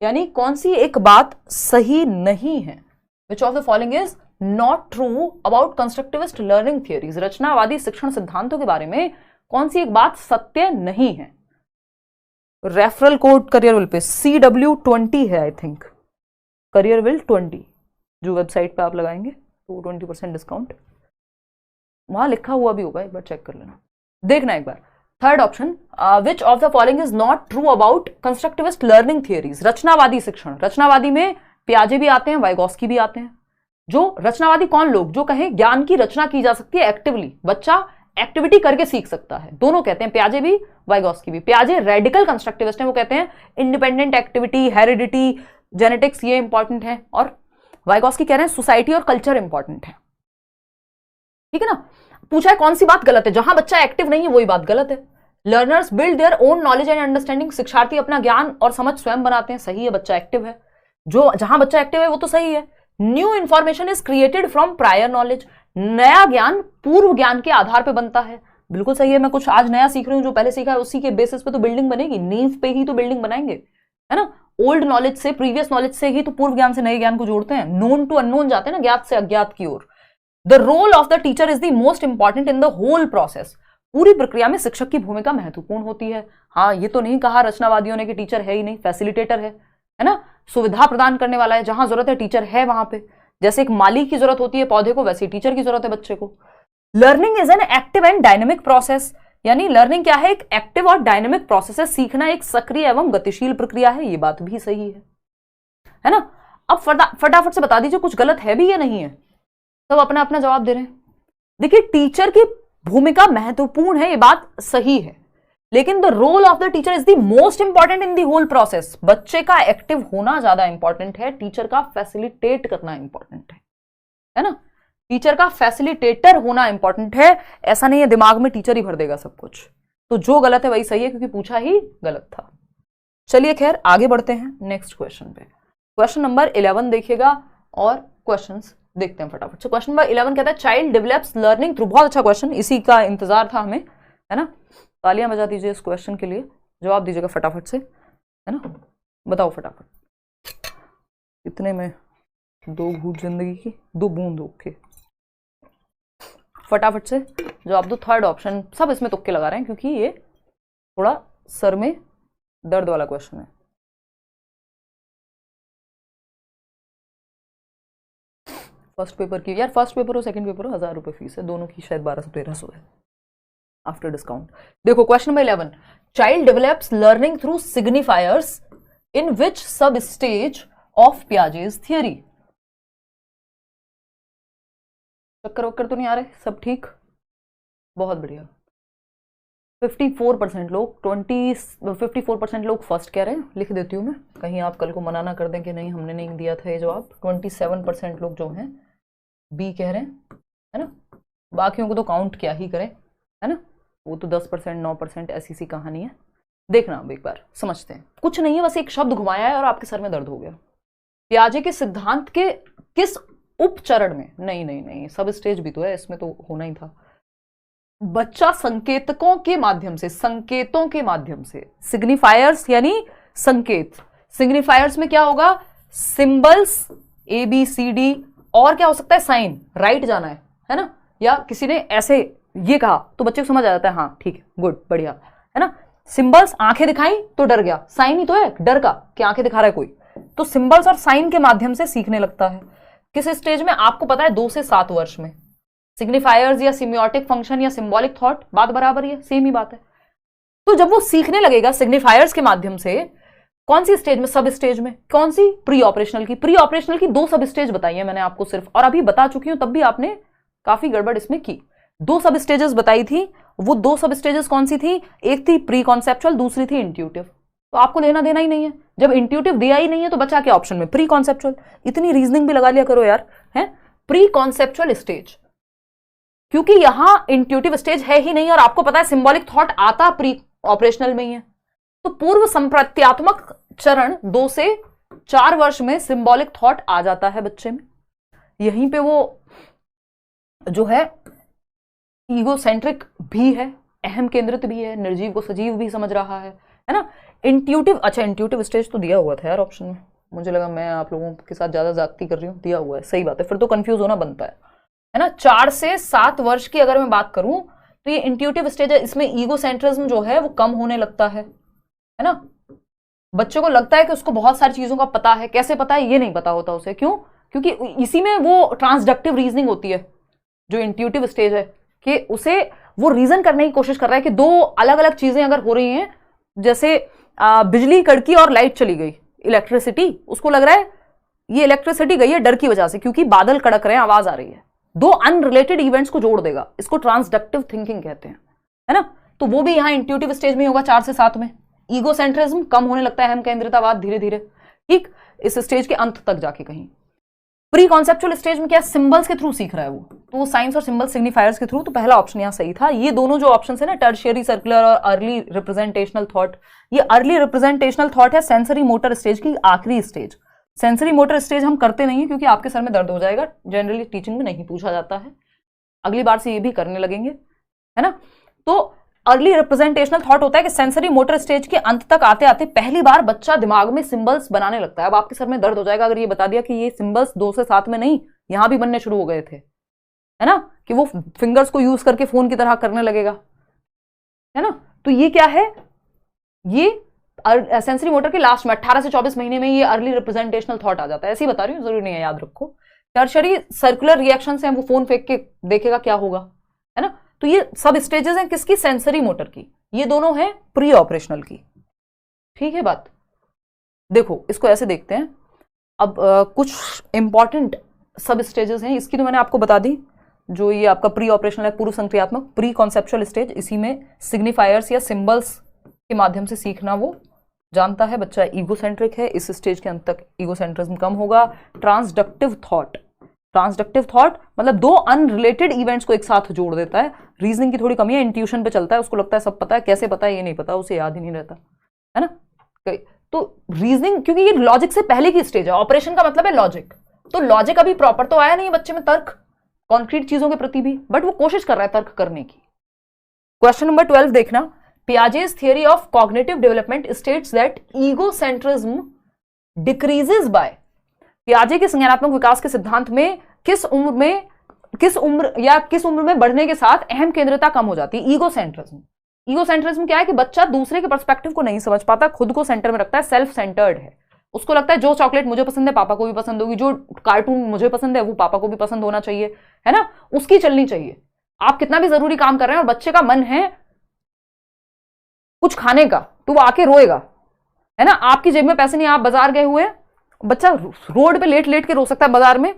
यानी कौन सी एक बात सही नहीं है। Which of the following is not true about constructivist learning theories, रचनावादी शिक्षण सिद्धांतों के बारे में कौन सी एक बात सत्य नहीं है। रेफरल कोड करियरविल पे CW20 है, आई थिंक करियरविल 20, जो वेबसाइट पे आप लगाएंगे तो 20% डिस्काउंट, वहां लिखा हुआ भी होगा, एक बार चेक कर लेना, देखना एक बार। Third option, which of the following is not true about constructivist learning theories, रचनावादी शिक्षण। रचनावादी में पियाजे भी आते हैं, वाइगॉस्की भी आते हैं। जो रचनावादी कौन लोग? जो कहें ज्ञान की रचना की जा सकती है एक्टिवली, बच्चा एक्टिविटी करके सीख सकता है, दोनों कहते हैं, पियाजे भी वाइगॉस्की भी। पियाजे रेडिकल कंस्ट्रक्टिविस्ट हैं, वो कहते हैं इंडिपेंडेंट एक्टिविटी, हेरिडिटी, जेनेटिक्स ये इंपॉर्टेंट है, और वाइगॉस्की कह रहे हैं सोसाइटी और कल्चर इंपॉर्टेंट है। ठीक है ना। पूछा है कौन सी बात गलत है? जहां बच्चा एक्टिव नहीं है वही बात गलत है। Learners build their own knowledge and understanding, शिक्षार्थी अपना ज्ञान और समझ स्वयं बनाते हैं, सही है, बच्चा एक्टिव है। जो जहां बच्चा एक्टिव है वो तो सही है। New information is created from prior knowledge, नया ज्ञान पूर्व ज्ञान के आधार पर बनता है, बिल्कुल सही है। मैं कुछ आज नया सीख रही हूं, जो पहले सीखा है उसी के बेसिस पे तो बिल्डिंग बनेगी, नींव पे ही तो बिल्डिंग बनाएंगे, है ना। ओल्ड नॉलेज से, प्रीवियस नॉलेज से ही तो पूर्व ज्ञान से नए ज्ञान को जोड़ते हैं, नोन टू अननोन जाते हैं ना, ज्ञात से अज्ञात की ओर। The role of the teacher is the most important in the whole process, पूरी प्रक्रिया में शिक्षक की भूमिका महत्वपूर्ण होती है। हाँ, ये तो नहीं कहा रचनावादियों ने कि टीचर है ही नहीं, फैसिलिटेटर है ना, सुविधा प्रदान करने वाला है, जहां जरूरत है टीचर है वहां पे। जैसे एक माली की जरूरत होती है पौधे को, वैसे टीचर की जरूरत है बच्चे को। Learning is an active and dynamic process, यानी लर्निंग क्या है? एक एक्टिव और डायनेमिक प्रोसेस है, सीखना एक सक्रिय एवं गतिशील प्रक्रिया है, ये बात भी सही है ना। अब फटाफट से बता दीजिए कुछ गलत है भी या नहीं है, सब अपना अपना जवाब दे रहे हैं। देखिए, टीचर की भूमिका महत्वपूर्ण है, ये बात सही है, लेकिन the role of the teacher is the most important in the whole process. बच्चे का एक्टिव होना ज्यादा इंपॉर्टेंट है, टीचर का फैसिलिटेट करना इंपॉर्टेंट है ना। टीचर का फैसिलिटेटर होना इंपॉर्टेंट है। ऐसा नहीं है दिमाग में टीचर ही भर देगा सब कुछ, तो जो गलत है वही सही है, क्योंकि पूछा ही गलत था। चलिए खैर आगे बढ़ते हैं नेक्स्ट क्वेश्चन पे। क्वेश्चन नंबर 11 देखिएगा और क्वेश्चंस देखते हैं फटाफट से। क्वेश्चन नंबर 11 कहता है चाइल्ड डेवलप्स लर्निंग थ्रू, बहुत अच्छा क्वेश्चन, इसी का इंतजार था हमें, है ना। तालियां बजा दीजिए इस क्वेश्चन के लिए, जवाब दीजिएगा फटाफट से, है ना। बताओ फटाफट, इतने में दो घूंट जिंदगी की, दो बूंद ओके, फटाफट से जवाब दो। थर्ड ऑप्शन, सब इसमें तुक्के लगा रहे हैं क्योंकि ये थोड़ा सर में दर्द वाला क्वेश्चन है। फर्स्ट पेपर की, यार फर्स्ट पेपर हो सेकंड पेपर हो 1000 रुपये फीस है, दोनों की शायद 1200-1300 है आफ्टर डिस्काउंट। देखो question number 11, child develops learning through signifiers in which sub stage of पियाजेज theory. चक्कर वक्कर तो नहीं आ रहे, सब ठीक, बहुत बढ़िया। 54% लोग 54% लोग फर्स्ट कह रहे हैं, लिख देती हूँ मैं, कहीं आप कल को मना ना कर दें कि नहीं हमने नहीं दिया था ये जवाब। 27% लोग जो हैं बी कह रहे हैं, है ना। बाकियों को तो काउंट क्या ही करें, है ना, वो तो 10% 9% ऐसी सी कहानी है। देखना अब एक बार समझते हैं, कुछ नहीं है, बस एक शब्द घुमाया है और आपके सर में दर्द हो गया। पियाजे के सिद्धांत के किस उपचरण में, नहीं सब स्टेज भी तो है, इसमें तो होना ही था। बच्चा संकेतकों के माध्यम से, संकेतों के माध्यम से, सिग्निफायर्स यानी संकेत, सिग्निफायर्स में क्या होगा, सिंबल्स ABCD, और क्या हो सकता है साइन, राइट जाना है ना, या किसी ने ऐसे ये कहा तो बच्चे को समझ आ जाता है, हाँ ठीक है गुड बढ़िया, है ना। सिंबल्स, आंखें दिखाई तो डर गया, साइन ही तो है डर का कि आंखें दिखा रहा है कोई, तो सिंबल्स और साइन के माध्यम से सीखने लगता है। किस स्टेज में, आपको पता है 2 से 7 वर्ष में। सिग्निफायर्स या सिम्योटिक फंक्शन या सिंबॉलिक थॉट, बात बराबर ही है, सेम ही बात है। तो जब वो सीखने लगेगा सिग्निफायर्स के माध्यम से, कौन सी स्टेज में, सब स्टेज में, कौन सी, प्री ऑपरेशनल की। प्री ऑपरेशनल की 2 सब स्टेज बताई है मैंने आपको सिर्फ, और अभी बता चुकी हूं, तब भी आपने काफी गड़बड़ इसमें की। 2 सब स्टेजेस बताई थी, वो 2 सब स्टेजेस कौन सी थी, एक थी प्री कॉन्सेप्चुअल, दूसरी थी इंट्यूटिव। तो आपको लेना देना ही नहीं है, जब इंट्यूटिव दिया ही नहीं है तो बचा क्या ऑप्शन में, प्री कॉन्सेप्चुअल। इतनी रीजनिंग भी लगा लिया करो यार, है प्री कॉन्सेप्चुअल स्टेज, क्योंकि यहां इंट्यूटिव स्टेज है ही नहीं, और आपको पता है सिंबॉलिक थॉट आता प्री ऑपरेशनल में ही है। तो पूर्व संप्रत्यात्मक चरण 2 से 4 वर्ष में सिंबॉलिक थॉट आ जाता है बच्चे में। यहीं पे वो जो है ईगोसेंट्रिक भी है, अहम केंद्रित भी है, निर्जीव को सजीव भी समझ रहा है ना। इंट्यूटिव, अच्छा इंट्यूटिव स्टेज तो दिया हुआ था यार ऑप्शन में, मुझे लगा मैं आप लोगों के साथ ज्यादा जागती कर रही हूँ, दिया हुआ है, सही बात है, फिर तो कंफ्यूज होना बनता है ना। 4 से 7 वर्ष की अगर मैं बात करूं तो ये इंट्यूटिव स्टेज है, इसमें ईगोसेंट्रिज्म जो है वो कम होने लगता है ना। बच्चों को लगता है कि उसको बहुत सारी चीजों का पता है, कैसे पता है ये नहीं पता होता उसे, क्यों, क्योंकि इसी में वो ट्रांसडक्टिव रीजनिंग होती है जो इंट्यूटिव स्टेज है, कि उसे वो रीजन करने की कोशिश कर रहा है कि 2 अलग अलग चीजें अगर हो रही हैं, जैसे बिजली कड़की और लाइट चली गई, इलेक्ट्रिसिटी, उसको लग रहा है ये इलेक्ट्रिसिटी गई है डर की वजह से, क्योंकि बादल कड़क रहे हैं, आवाज आ रही है, 2 अनरिलेटेड इवेंट्स को जोड़ देगा, इसको ट्रांसडक्टिव थिंकिंग कहते हैं, है ना। तो वो भी यहां इंट्यूटिव स्टेज में होगा 4 से 7 में। ईगोसेंट्रिज्म कम होने लगता है, अहम केंद्रितावाद धीरे धीरे, ठीक, इस स्टेज के अंत तक जाके कहीं। प्री कॉन्सेप्चुअल स्टेज में क्या, सिंबल्स के थ्रू सीख रहा है वो, तो वो साइंस और सिंबल सिग्निफायर्स के थ्रू, तो पहला ऑप्शन यहां सही था। ये दोनों जो ऑप्शन है ना, टर्शियरी सर्कुलर और अर्ली रिप्रेजेंटेशनल थॉट, ये अर्ली रिप्रेजेंटेशनल थॉट है सेंसरी मोटर स्टेज की आखिरी स्टेज। सेंसरी मोटर स्टेज हम करते नहीं है क्योंकि आपके सर में दर्द हो जाएगा, जनरली टीचिंग में नहीं पूछा जाता है, अगली बार से ये भी करने लगेंगे, है ना। तो अर्ली रिप्रेजेंटेशनल थॉट होता है कि सेंसरी मोटर स्टेज के अंत तक आते आते पहली बार बच्चा दिमाग में सिंबल्स बनाने लगता है। अब आपके सर में दर्द हो जाएगा अगर ये बता दिया कि ये सिंबल्स 2 से 7 में नहीं, यहां भी बनने शुरू हो गए थे, है ना, कि वो फिंगर्स को यूज करके फोन की तरह करने लगेगा, है ना। तो ये क्या है, ये सेंसरी मोटर के लास्ट में 18 से 24 महीने में ये अर्ली रिप्रेजेंटेशनल थॉट आ जाता है, ऐसे ही बता रही हूँ, जरूरी नहीं है, याद रखो। टर्शियरी सर्कुलर रिएक्शन से वो फोन फेंक के देखेगा क्या होगा, है ना। तो ये सब स्टेजेस हैं किसकी, सेंसरी मोटर की, ये दोनों हैं प्री ऑपरेशनल की, ठीक है बात। देखो इसको ऐसे देखते हैं, अब कुछ इंपॉर्टेंट सब स्टेजेस हैं, इसकी तो मैंने आपको बता दी, जो ये आपका प्री ऑपरेशनल है, पूर्व संक्रियात्मक, प्री कॉन्सेप्चुअल स्टेज, इसी में सिग्निफायर्स या सिंबल्स के माध्यम से सीखना वो जानता है। बच्चा ईगोसेंट्रिक है, इस स्टेज के अंत तक ईगोसेंट्रिज्म कम होगा। ट्रांसडक्टिव थॉट, ट्रांसडक्टिव थॉट मतलब दो अनरिलेटेड इवेंट्स को एक साथ जोड़ देता है। रीजनिंग की थोड़ी कमी है, इंट्यूशन पे चलता है, उसको लगता है सब पता है, कैसे पता है ये नहीं पता, उसे याद ही नहीं रहता है ना। तो रीजनिंग, क्योंकि ये लॉजिक से पहले की स्टेज है, ऑपरेशन का मतलब है लॉजिक, तो लॉजिक अभी प्रॉपर तो आया नहीं बच्चे में, तर्क कॉन्क्रीट चीजों के प्रति भी, बट वो कोशिश कर रहा है तर्क करने की। क्वेश्चन नंबर 12 देखना, पियाजे's theory of cognitive development states that egocentrism decreases by, पियाजे के संज्ञानात्मक विकास के सिद्धांत में किस उम्र में बढ़ने के साथ अहम केंद्रता कम हो जाती है। ईगोसेंट्रिज्म, ईगोसेंट्रिज्म क्या है कि बच्चा दूसरे के पर्सपेक्टिव को नहीं समझ पाता, खुद को सेंटर में रखता है, सेल्फ सेंटर्ड है। उसको लगता है जो चॉकलेट मुझे पसंद है पापा को भी पसंद होगी, जो कार्टून मुझे पसंद है वो पापा को भी पसंद होना चाहिए, है ना, उसकी चलनी चाहिए। आप कितना भी जरूरी काम कर रहे हैं और बच्चे का मन है कुछ खाने का, तो वो आके रोएगा, है ना। आपकी जेब में पैसे नहीं, आप बाजार गए हुए, बच्चा रोड पे लेट लेट के रो सकता है बाजार में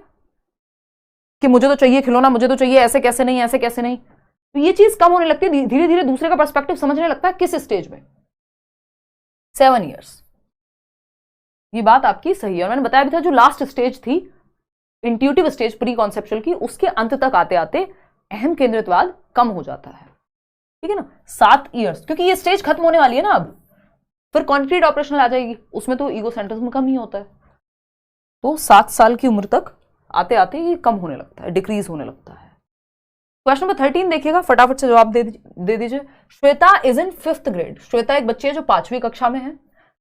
कि मुझे तो चाहिए खिलौना, मुझे तो चाहिए, ऐसे कैसे नहीं, ऐसे कैसे नहीं। तो ये चीज कम होने लगती है, धीरे धीरे दूसरे का पर्सपेक्टिव समझने लगता है। किस स्टेज में? 7 इयर्स। ये बात आपकी सही है, और मैंने बताया भी था जो लास्ट स्टेज थी इंट्यूटिव स्टेज प्री कॉन्सेप्चुअल की, उसके अंत तक आते आते अहम केंद्रितवाद कम हो जाता है, ठीक है ना। 7 इयर्स, क्योंकि ये स्टेज खत्म होने वाली है ना, अब फिर कॉन्क्रीट ऑपरेशनल आ जाएगी, उसमें तो ईगोसेंट्रिज्म कम ही होता है। तो 7 साल की उम्र तक आते आते ये कम होने लगता है, डिक्रीज होने लगता है। क्वेश्चन नंबर 13 देखिएगा, फटाफट से जवाब दे दीजिए। Shweta is in 5th grade, Shweta एक बच्ची है जो 5वीं कक्षा में है।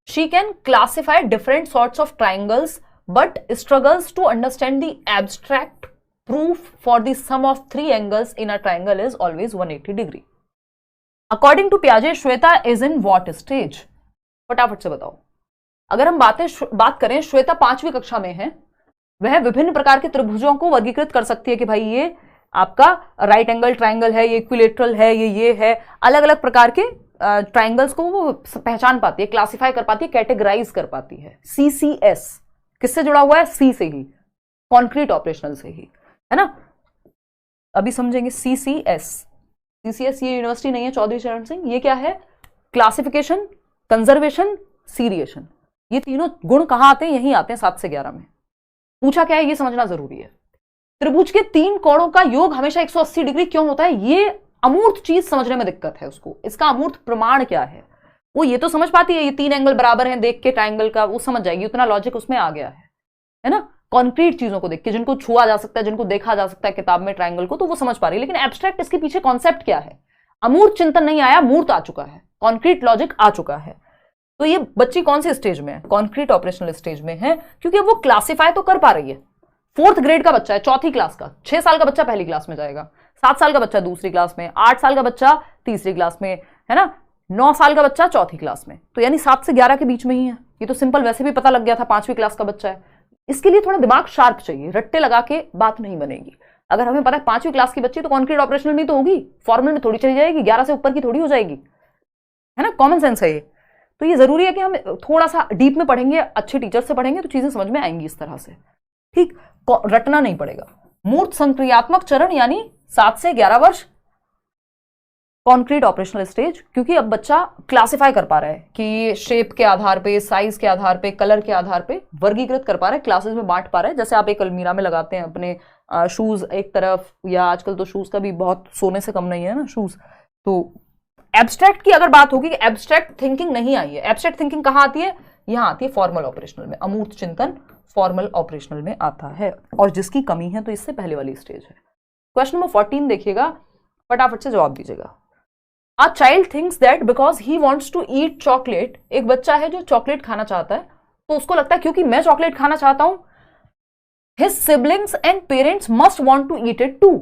She can classify different sorts of triangles but struggles to understand the abstract proof for the sum of 3 angles in a triangle is always 180 degree. According to पियाजे Shweta is in what stage? फटाफट से बताओ। अगर हम बात करें, श्वेता 5वीं कक्षा में है, वह विभिन्न प्रकार के त्रिभुजों को वर्गीकृत कर सकती है कि भाई ये आपका राइट एंगल ट्राइंगल है, ये इक्विलेटरल है, ये है, अलग अलग प्रकार के ट्राइंगल्स को वो पहचान पाती है, क्लासिफाई कर पाती है, कैटेगराइज कर पाती है। CCS किससे जुड़ा हुआ है? सी से ही, कॉन्क्रीट ऑपरेशनल से ही, है ना। अभी समझेंगे CCS। CCS ये यूनिवर्सिटी नहीं है चौधरी चरण सिंह, ये क्या है? Classification, conservation, seriation. ये तीनों गुण कहां आते हैं? यहीं आते हैं 7 से 11 में। पूछा क्या है ये समझना जरूरी है। त्रिभुज के 3 कोणों का योग हमेशा 180 डिग्री क्यों होता है? ये अमूर्त चीज समझने में दिक्कत है उसको। इसका अमूर्त प्रमाण क्या है? वो ये तो समझ पाती है ये 3 एंगल बराबर हैं देख के ट्राइंगल का, वो समझ जाएगी, उतना लॉजिक उसमें आ गया है ना। कॉन्क्रीट चीजों को देख के, जिनको छुआ जा सकता है, जिनको देखा जा सकता है किताब में ट्राइंगल को, तो वो समझ पा रही है। लेकिन एब्स्ट्रैक्ट, इसके पीछे कॉन्सेप्ट क्या है? अमूर्त चिंतन नहीं आया, मूर्त आ चुका है, कॉन्क्रीट लॉजिक आ चुका है। तो ये बच्ची कौन से स्टेज में है? कॉन्क्रीट ऑपरेशनल स्टेज में है, क्योंकि वो क्लासिफाई तो कर पा रही है। 4th ग्रेड का बच्चा है, 4थी क्लास का। 6 साल का बच्चा पहली क्लास में जाएगा, 7 साल का बच्चा दूसरी क्लास में, 8 साल का बच्चा तीसरी क्लास में, है ना, 9 साल का बच्चा 4थी क्लास में। तो यानी 7 से 11 के बीच में ही है। ये तो सिंपल वैसे भी पता लग गया था 5वीं क्लास का बच्चा है। इसके लिए थोड़ा दिमाग शार्प चाहिए, रट्टे लगा के बात नहीं बनेगी। अगर हमें पता है 5वीं क्लास की बच्ची तो कॉन्क्रीट ऑपरेशनल में तो होगी, फॉर्मल में थोड़ी चली जाएगी, 11 से ऊपर की थोड़ी हो जाएगी, है ना। कॉमन सेंस है ये। तो ये जरूरी है कि हम थोड़ा सा डीप में पढ़ेंगे, अच्छे टीचर से पढ़ेंगे तो चीजें समझ में आएंगी इस तरह से, ठीक, रटना नहीं पड़ेगा। मूर्त संक्रियात्मक चरण यानी 7 से 11 वर्ष कॉन्क्रीट ऑपरेशनल स्टेज, क्योंकि अब बच्चा क्लासिफाई कर पा रहा है कि शेप के आधार पे, साइज के आधार पे, कलर के आधार पे वर्गीकृत कर पा रहा है, क्लासेस में बांट पा रहा है। जैसे आप एक अलमीरा में लगाते हैं अपने शूज एक तरफ, या आजकल तो शूज का भी बहुत सोने से कम नहीं है ना शूज। तो एब्स्ट्रैक्ट की अगर बात होगी कि एब्स्ट्रैक्ट थिंकिंग नहीं आई है, एब्स्ट्रैक्ट थिंकिंग कहाँ आती है? यहाँ आती है फॉर्मल ऑपरेशनल में। अमूर्त चिंतन फॉर्मल ऑपरेशनल में आता है, और जिसकी कमी है तो इससे पहले वाली स्टेज है। क्वेश्चन नंबर 14 देखिएगा, फटाफट से जवाब दीजिएगा। A child thinks that because he wants to eat chocolate, एक बच्चा है जो चॉकलेट खाना चाहता है, तो उसको लगता है क्योंकि मैं चॉकलेट खाना चाहता हूं, his siblings and parents must want to eat it too।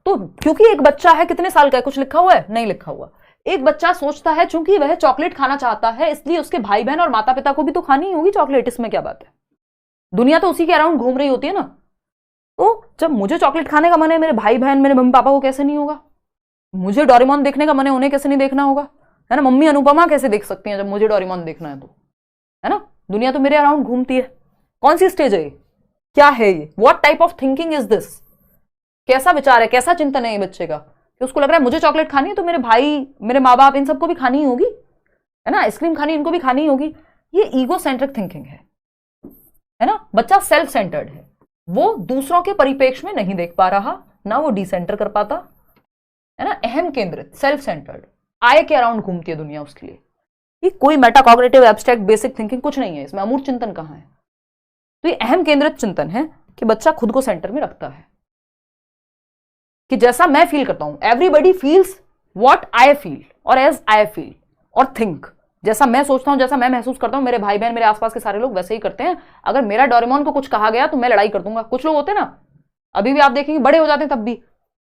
तो क्योंकि एक बच्चा है, कितने साल का है, कुछ लिखा हुआ है? नहीं लिखा हुआ। एक बच्चा सोचता है चूंकि वह चॉकलेट खाना चाहता है, इसलिए उसके भाई बहन और माता पिता को भी तो खानी होगी चॉकलेट। इसमें क्या बात है? दुनिया तो उसी के अराउंड घूम रही होती है ना। तो जब मुझे चॉकलेट खाने का मन है, मेरे भाई बहन, मेरे मम्मी पापा को कैसे नहीं होगा? मुझे डोरेमोन देखने का मन है, उन्हें कैसे नहीं देखना होगा? है ना। मम्मी अनुपमा कैसे देख सकती हैं जब मुझे डोरेमोन देखना है? तो है ना, दुनिया तो मेरे अराउंड घूमती है। कौन सी स्टेज है ये? क्या है ये? What type of thinking is this? कैसा विचार है, कैसा चिंतन है ये बच्चे का कि उसको लग रहा है मुझे चॉकलेट खानी है तो मेरे भाई, मेरे माँ बाप, इन सबको भी खानी होगी। है ना, आइसक्रीम खानी इनको भी खानी होगी, ये ईगो सेंट्रिक थिंकिंग है ना। बच्चा सेल्फ सेंटर्ड है, वो दूसरों के परिप्रेक्ष्य में नहीं देख पा रहा, ना वो डिसेंटर कर पाता, है ना, अहम केंद्रित, सेल्फ सेंटर्ड, आय के अराउंड घूमती है दुनिया उसके लिए। ये कोई मेटाकॉग्निटिव एब्स्ट्रैक्ट बेसिक थिंकिंग कुछ नहीं है इसमें, अमूर्त चिंतन कहाँ है। तो ये अहम केंद्रित चिंतन है कि बच्चा खुद को सेंटर में रखता है कि जैसा मैं फील करता हूं, everybody feels what I feel और एज आई फील और थिंक, जैसा मैं सोचता हूं, जैसा मैं महसूस करता हूं, मेरे भाई बहन, मेरे आसपास के सारे लोग वैसे ही करते हैं। अगर मेरा डोरेमोन को कुछ कहा गया तो मैं लड़ाई कर दूंगा। कुछ लोग होते हैं ना, अभी भी आप देखेंगे बड़े हो जाते हैं तब भी,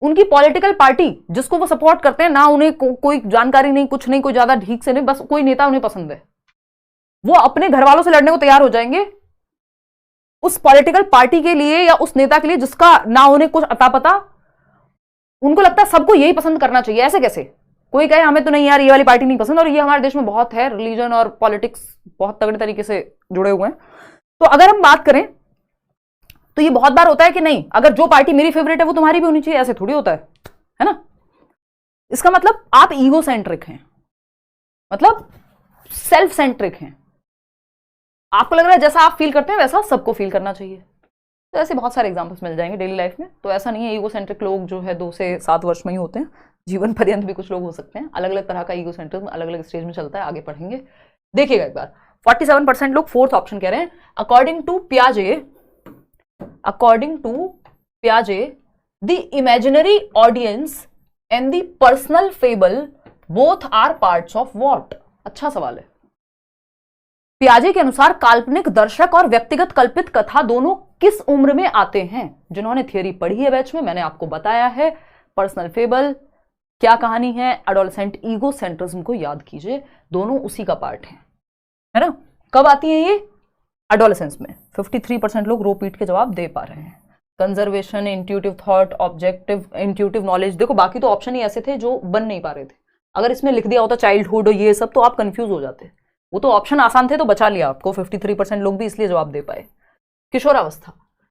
उनकी पॉलिटिकल पार्टी जिसको वो सपोर्ट करते हैं ना, उन्हें कोई जानकारी नहीं, कुछ नहीं, कोई ज्यादा ठीक से नहीं, बस कोई नेता उन्हें पसंद है, वो अपने घर वालों से लड़ने को तैयार हो जाएंगे उस पॉलिटिकल पार्टी के लिए या उस नेता के लिए जिसका ना उन्हें कुछ अता पता। उनको लगता है सबको यही पसंद करना चाहिए। ऐसे कैसे कोई कहे हमें तो नहीं यार ये वाली पार्टी नहीं पसंद, और ये हमारे देश में बहुत है, रिलीजन और पॉलिटिक्स बहुत तगड़े तरीके से जुड़े हुए हैं। तो अगर हम बात करें तो ये बहुत बार होता है कि नहीं, अगर जो पार्टी मेरी फेवरेट है वो तुम्हारी भी होनी चाहिए, ऐसे थोड़ी होता है ना। इसका मतलब आप ईगो सेंट्रिक हैं, मतलब सेल्फ सेंट्रिक हैं। आपको लग रहा है जैसा आप फील करते हैं वैसा सबको फील करना चाहिए। तो ऐसे बहुत सारे एग्जांपल्स मिल जाएंगे डेली लाइफ में। तो ऐसा नहीं है ईगो सेंट्रिक लोग जो है 2 से 7 वर्ष में ही होते हैं, जीवन पर्यंत भी कुछ लोग हो सकते हैं। अलग अलग तरह का ईगो सेंट्रिज्म अलग अलग स्टेज में चलता है, आगे पढ़ेंगे। देखिएगा एक बार, 47% लोग फोर्थ ऑप्शन कह रहे हैं। अकॉर्डिंग टू पियाजे the imaginary audience and the personal fable both are parts of what. अच्छा सवाल है। पियाजे के अनुसार काल्पनिक दर्शक और व्यक्तिगत कल्पित कथा दोनों किस उम्र में आते हैं? जिन्होंने थियरी पढ़ी है बैच में, मैंने आपको बताया है पर्सनल फेबल क्या कहानी है, एडोलसेंट ईगो सेंट्रिज्म को याद कीजिए, दोनों उसी का पार्ट है ना। कब आती है ये? एडोलसेंस में। 53% लोग रो पीट के जवाब दे पा रहे हैं। Conservation, intuitive thought, objective intuitive knowledge, देखो बाकी तो ऑप्शन ही ऐसे थे जो बन नहीं पा रहे थे। अगर इसमें लिख दिया होता चाइल्डहुड और ये सब तो आप कंफ्यूज हो जाते। वो तो ऑप्शन आसान थे तो बचा लिया आपको, 53% लोग भी इसलिए जवाब दे पाए। किशोरावस्था,